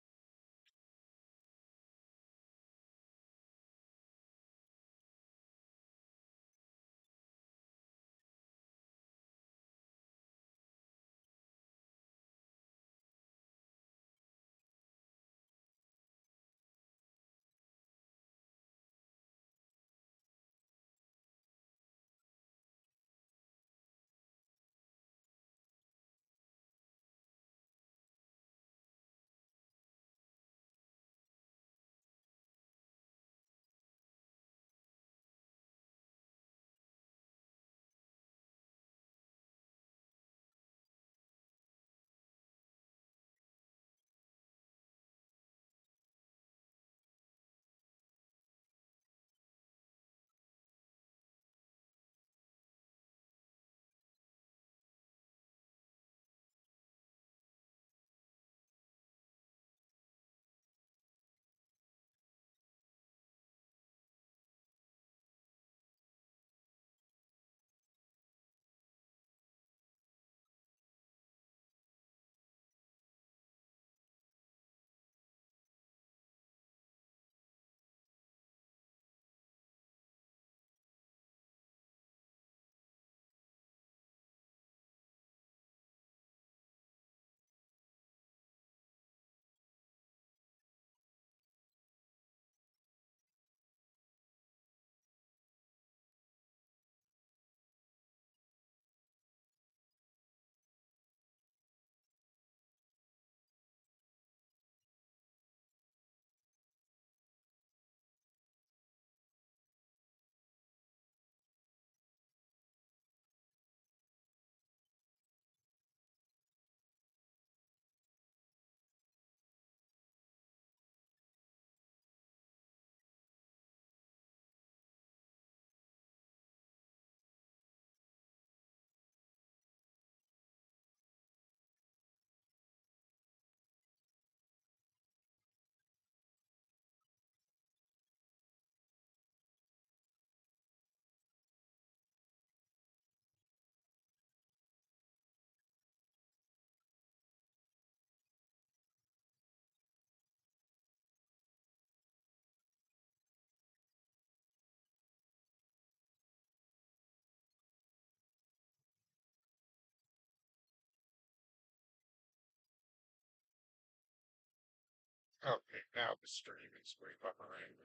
Okay, now the stream is way behind.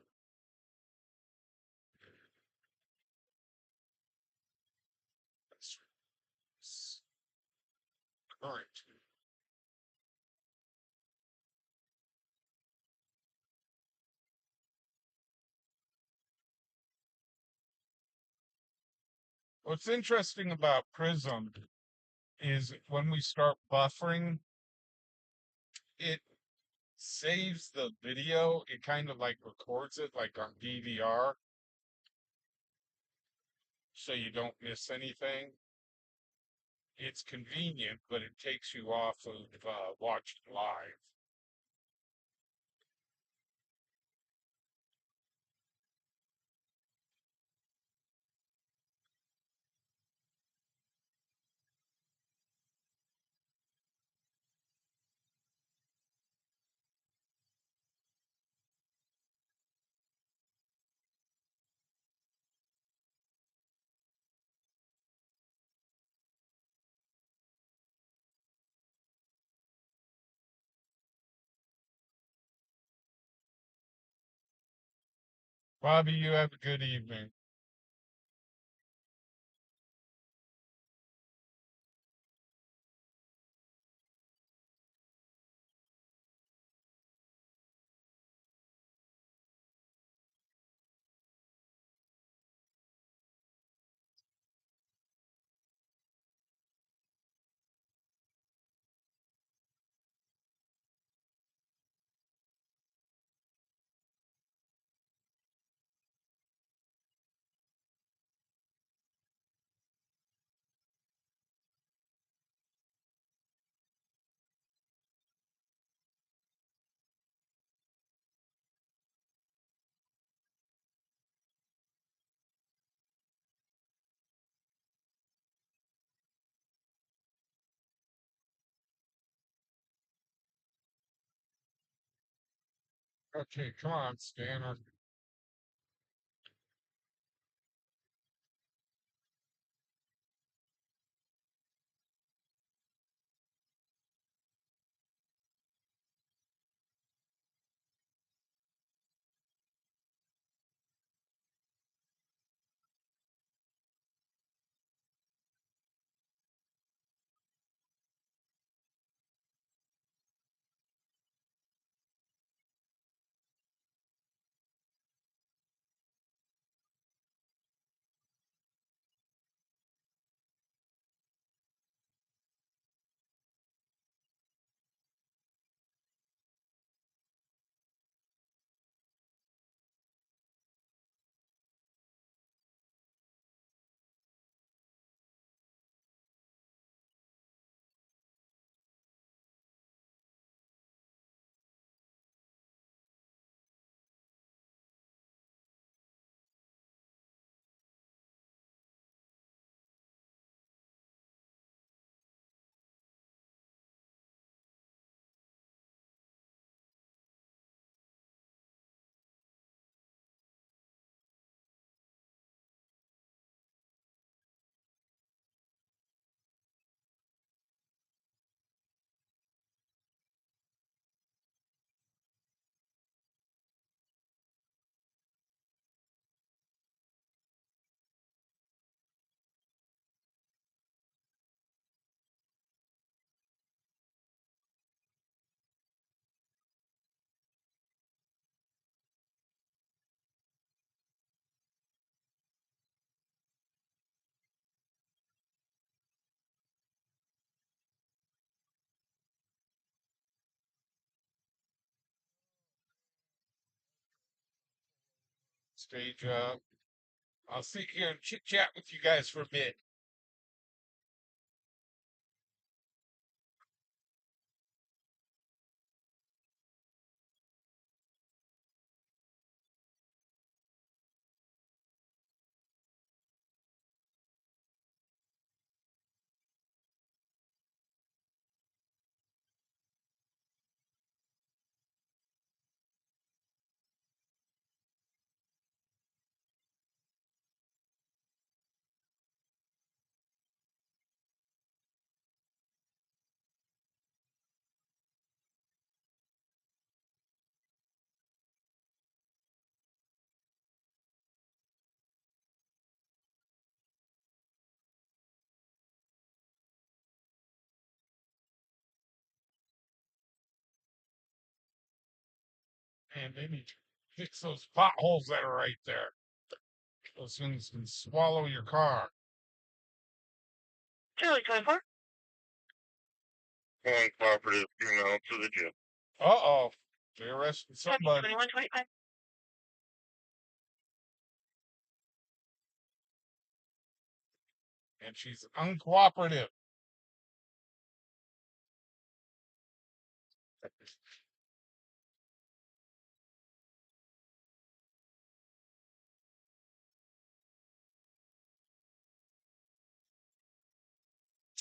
That's current. What's interesting about Prism is when we start buffering, it saves the video. It kind of like records it like on DVR so you don't miss anything. It's convenient, but it takes you off of watching live. Bobby, you have a good evening. Okay, come on, scanner. Stage up. I'll sit here and chit chat with you guys for a bit. And they need to fix those potholes that are right there. Those things can swallow your car. Charlie 24. Calling cooperative female to the gym. Uh-oh. They arrested Copy somebody. 2125. And she's uncooperative.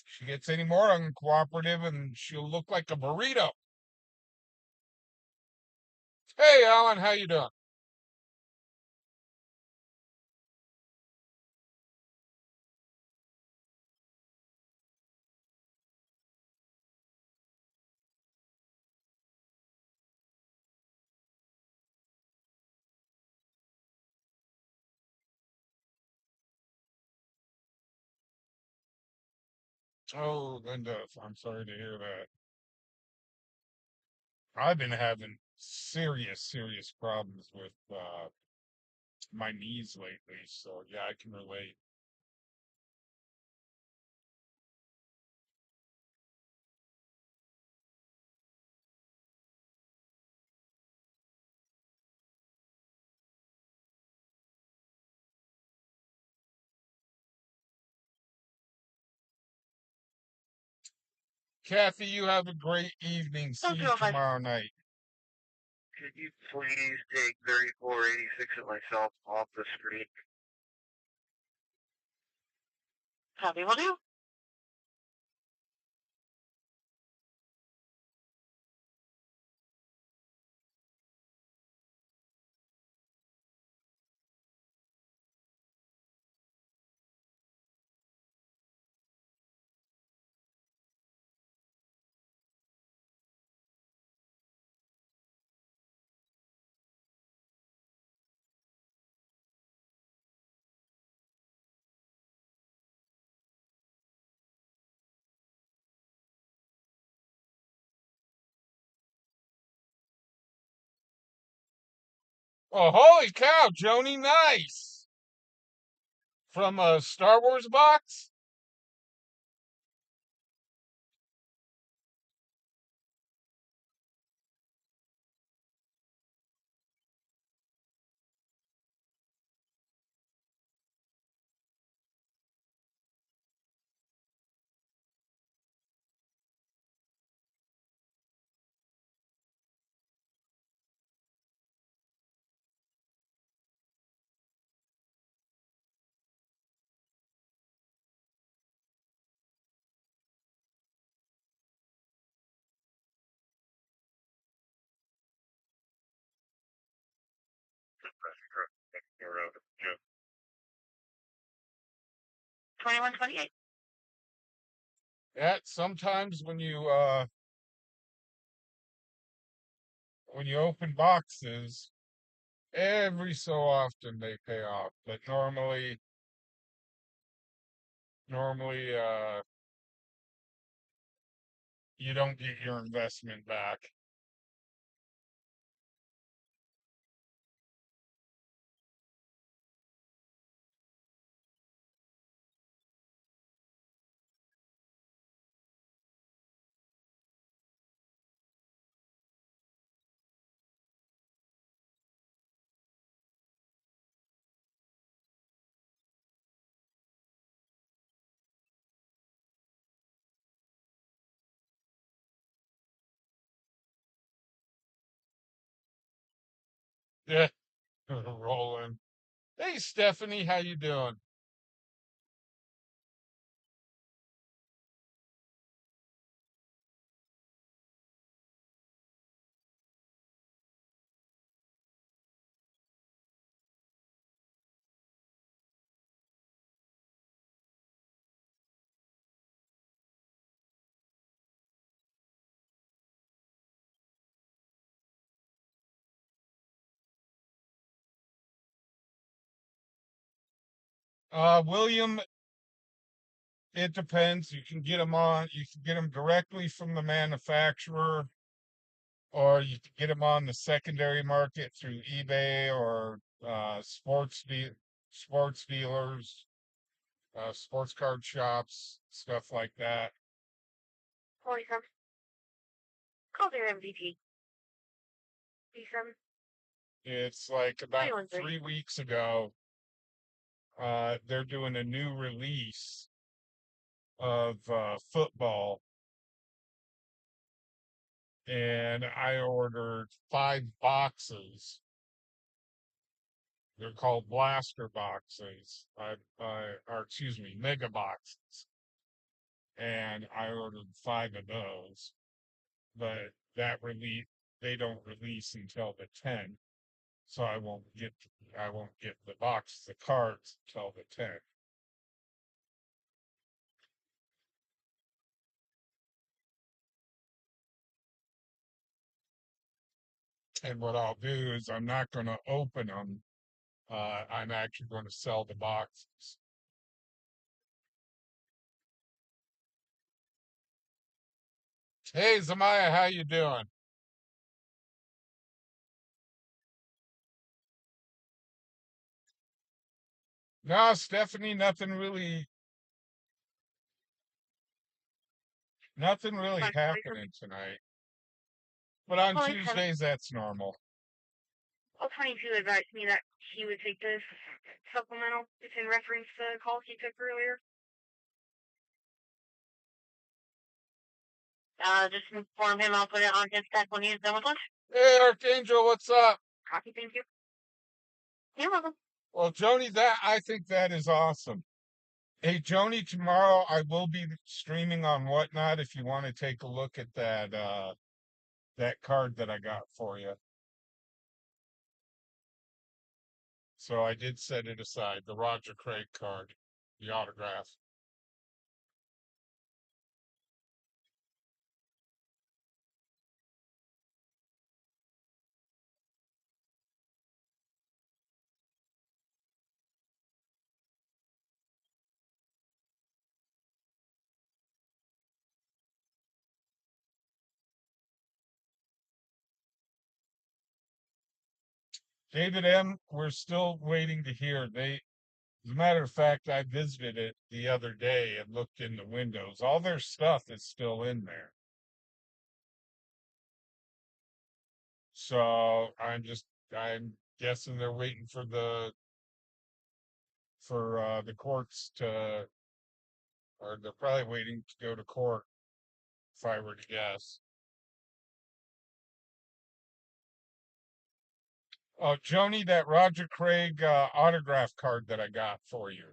She gets any more uncooperative and she'll look like a burrito. Hey, Alan, how you doing? Oh, Linda, I'm sorry to hear that. I've been having serious, serious problems with my knees lately, so yeah, I can relate. Kathy, you have a great evening. See you 0205. tomorrow night. Could you please take 3486 of myself off the screen? Copy, will do. Oh, holy cow, Joni, nice! From a Star Wars box? Yeah. 2128. Yeah, sometimes when you open boxes, every so often they pay off, but normally you don't get your investment back. Yeah, rolling. Hey, Stephanie, how you doing? William, it depends. You can get them directly from the manufacturer, or you can get them on the secondary market through eBay or sports dealers, sports card shops, stuff like that. 47. Call their MVP. 37. It's like about 2130. 3 weeks ago, they're doing a new release of football, and I ordered 5 boxes. They're called blaster boxes. Or excuse me, mega boxes. And I ordered 5 of those. But they don't release until the 10th. So I won't get the box, the cards until the 10th. And what I'll do is I'm not going to open them. I'm actually going to sell the boxes. Hey, Zamaya, how you doing? No, Stephanie, nothing really 527. happening tonight. But on 27. Tuesdays, that's normal. All 22 advised me that he would take this supplemental. It's in reference to the call he took earlier. Just inform him I'll put it on his deck when he's done with lunch. Hey, Archangel, what's up? Copy, thank you. You're welcome. Well, Joni, I think that is awesome. Hey, Joni, tomorrow I will be streaming on Whatnot if you want to take a look at that card that I got for you. So I did set it aside, the Roger Craig card, the autograph. David M., we're still waiting to hear. As a matter of fact, I visited it the other day and looked in the windows. All their stuff is still in there. So I'm guessing they're waiting for the courts to, or they're probably waiting to go to court, if I were to guess. Oh, Joni, that Roger Craig autograph card that I got for you.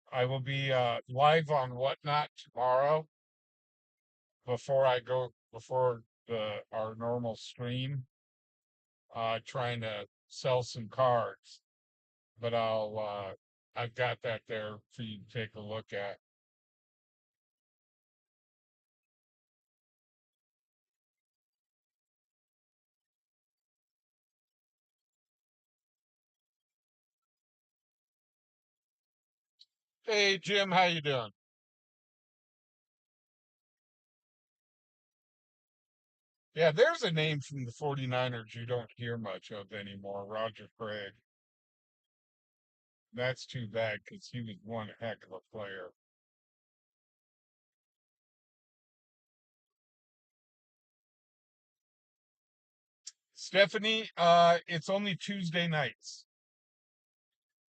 I will be live on Whatnot tomorrow before the our normal stream, trying to sell some cards. But I've got that there for you to take a look at. Hey Jim, how you doing? Yeah, there's a name from the 49ers you don't hear much of anymore, Roger Craig. That's too bad because he was one heck of a player. Stephanie, it's only Tuesday nights.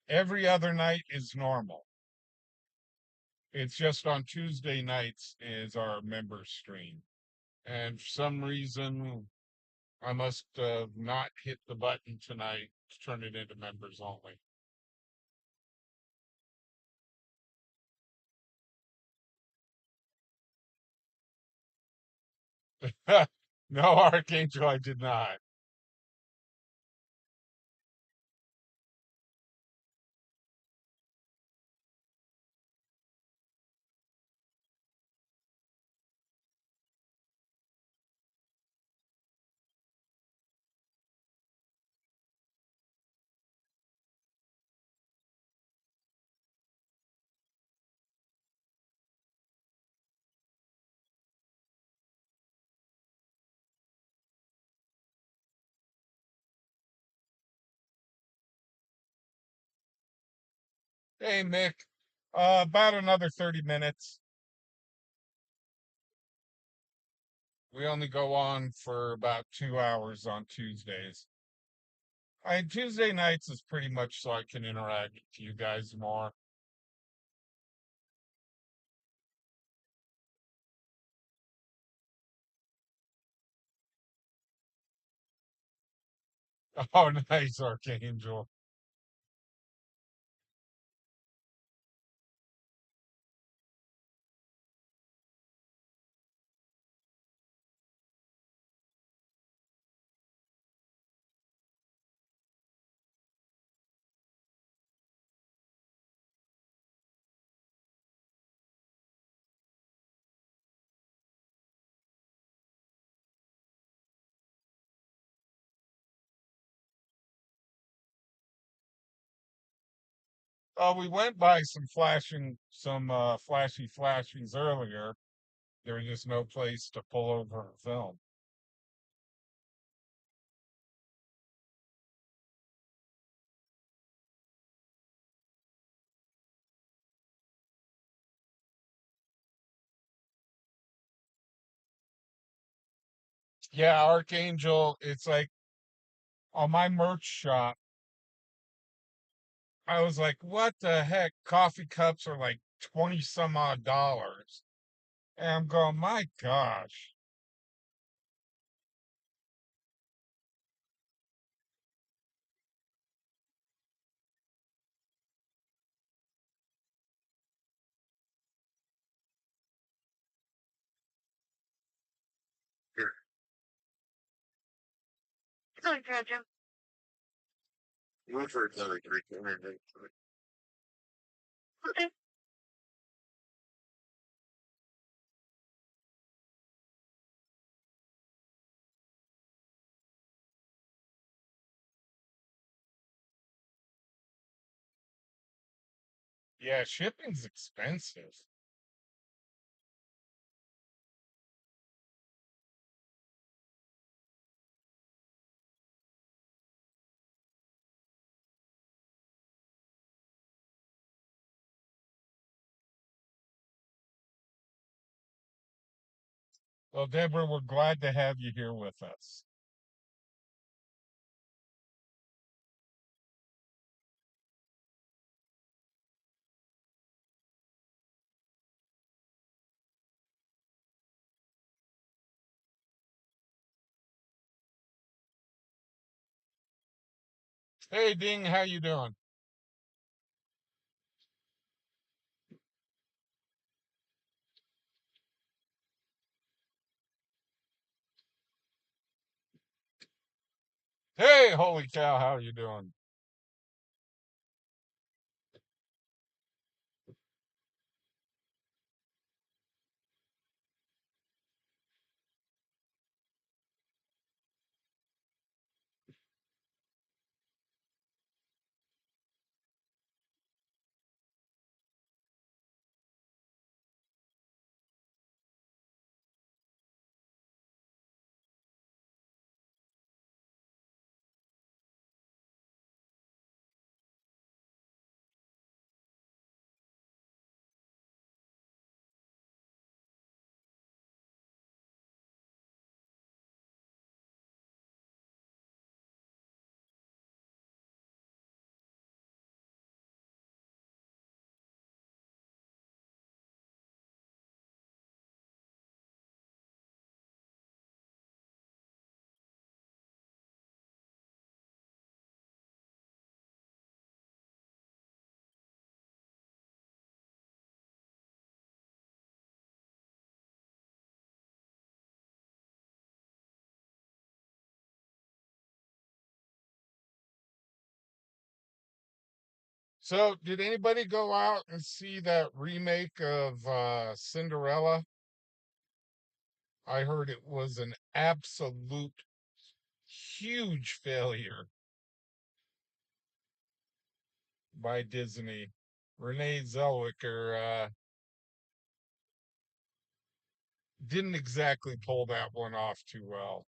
Every other night is normal. It's just on Tuesday nights is our member stream. And for some reason, I must not hit the button tonight to turn it into members only. No, Archangel, I did not. Hey, Mick, about another 30 minutes. We only go on for about 2 hours on Tuesdays. Tuesday nights is pretty much so I can interact with you guys more. Oh, nice, Archangel. We went by some flashy flashies earlier. There was just no place to pull over and film. Yeah, Archangel, it's like on my merch shop, I was like, what the heck? Coffee cups are like 20 some odd dollars. And I'm going, my gosh. Sorry, Jim. You went for another drink. Okay. Yeah, shipping's expensive. Well, Deborah, we're glad to have you here with us. Hey, Ding, how you doing? Hey, holy cow, how you doing? So, did anybody go out and see that remake of Cinderella? I heard it was an absolute huge failure by Disney. Renee Zellweger didn't exactly pull that one off too well.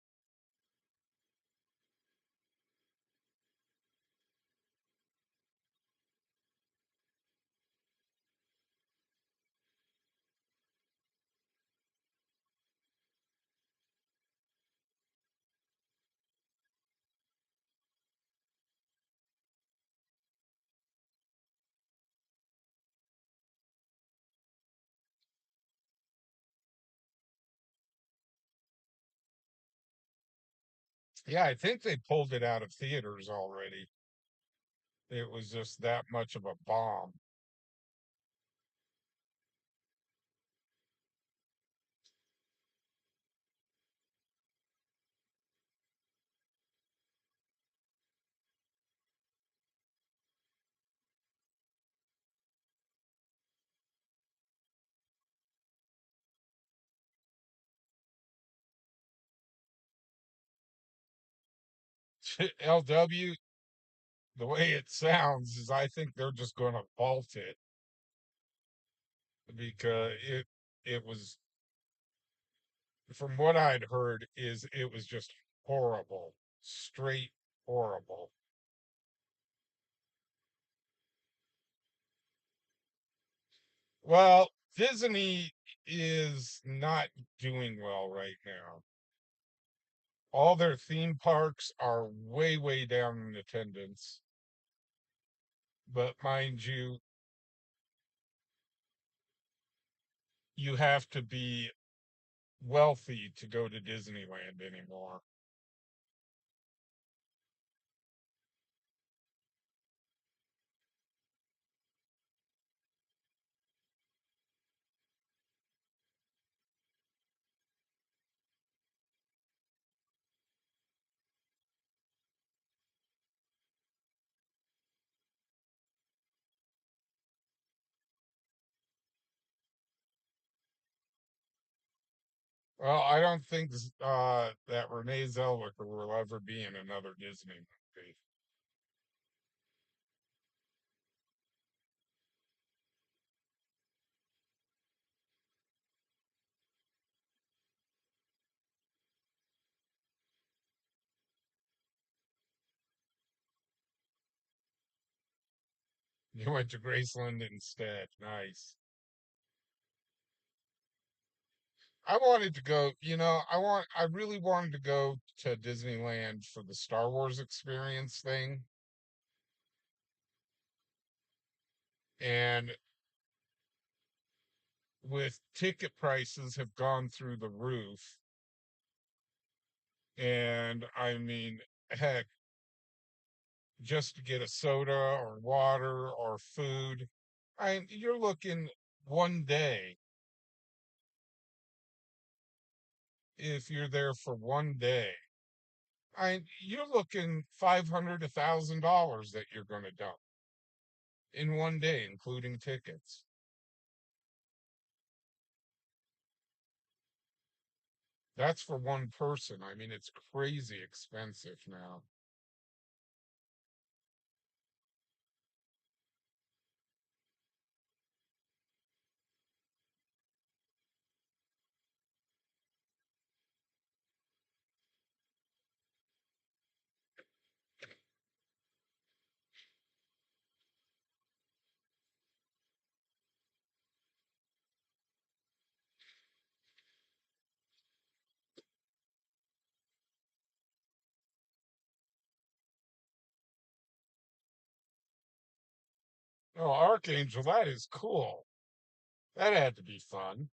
Yeah, I think they pulled it out of theaters already. It was just that much of a bomb. LW, the way it sounds is I think they're just going to vault it because it was from what I'd heard is it was just horrible, straight horrible. Well, Disney is not doing well right now. All their theme parks are way, way down in attendance. But mind you, you have to be wealthy to go to Disneyland anymore. Well, I don't think that Renee Zellweger will ever be in another Disney movie. You went to Graceland instead. Nice. I wanted to go, I really wanted to go to Disneyland for the Star Wars experience thing. And with ticket prices have gone through the roof. And I mean, heck, just to get a soda or water or food, you're looking one day if you're there for one day. You're looking 500 $1,000 that you're going to dump in one day, including tickets. That's for one person. I mean, it's crazy expensive now. Oh, Archangel, that is cool. That had to be fun.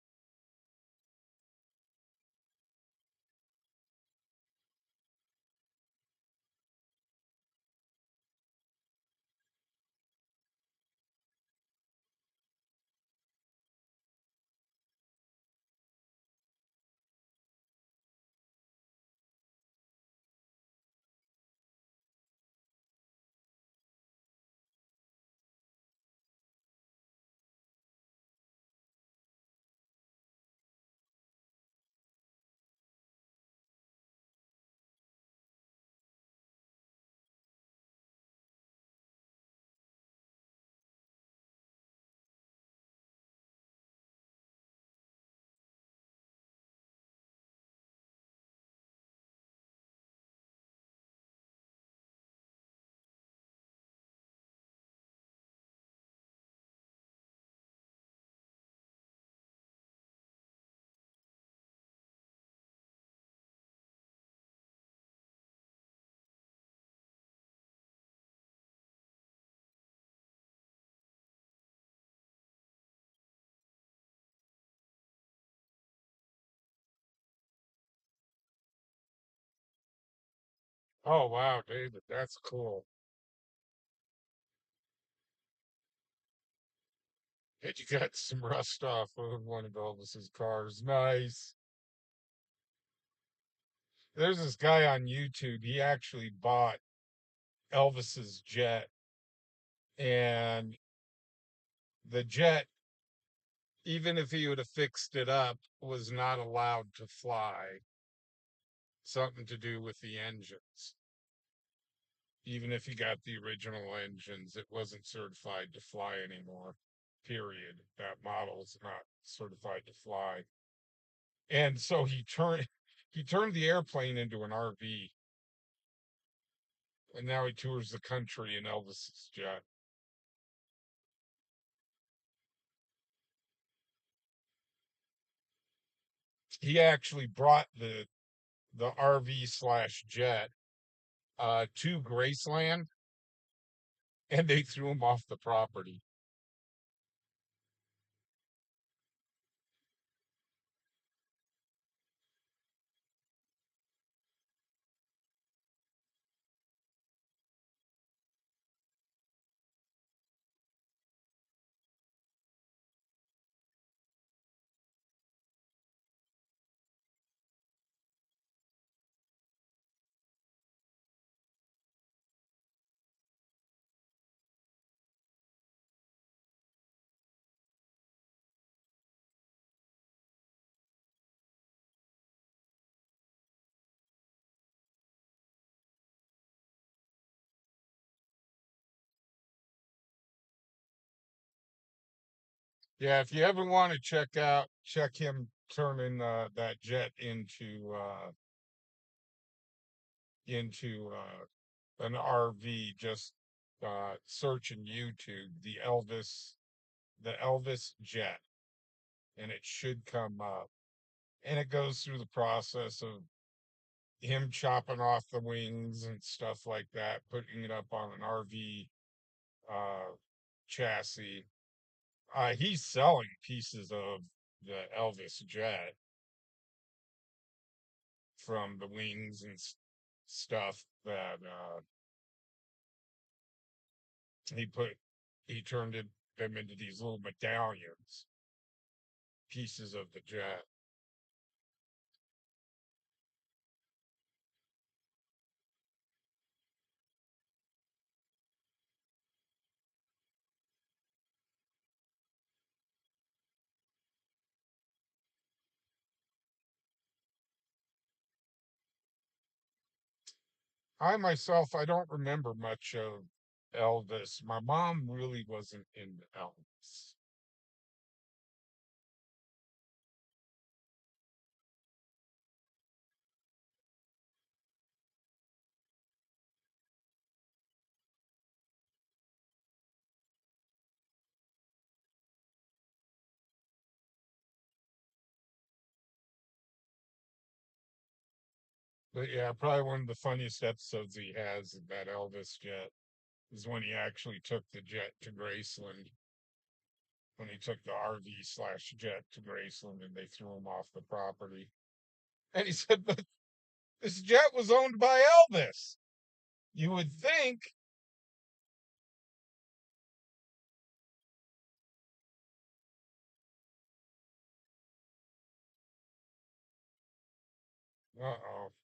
Oh, wow, David, that's cool. And you got some rust off of one of Elvis's cars. Nice. There's this guy on YouTube. He actually bought Elvis's jet, and the jet, even if he would have fixed it up, was not allowed to fly. Something to do with the engines. Even if he got the original engines, it wasn't certified to fly anymore. Period. That model is not certified to fly. And so he turned the airplane into an RV, and now he tours the country in Elvis's jet. He actually brought the RV slash jet to Graceland, and they threw him off the property. Yeah, if you ever want to check him turning that jet into an RV, just search in YouTube the Elvis jet, and it should come up. and it goes through the process of him chopping off the wings and stuff like that, putting it up on an RV uh, chassis. He's selling pieces of the Elvis jet from the wings and stuff that he put. He turned them into these little medallions, pieces of the jet. I myself, I don't remember much of Elvis. My mom really wasn't into Elvis. But yeah, probably one of the funniest episodes he has of that Elvis jet is when he actually took the jet to Graceland. When he took the RV slash jet to Graceland and they threw him off the property. And he said, but this jet was owned by Elvis. You would think, uh oh.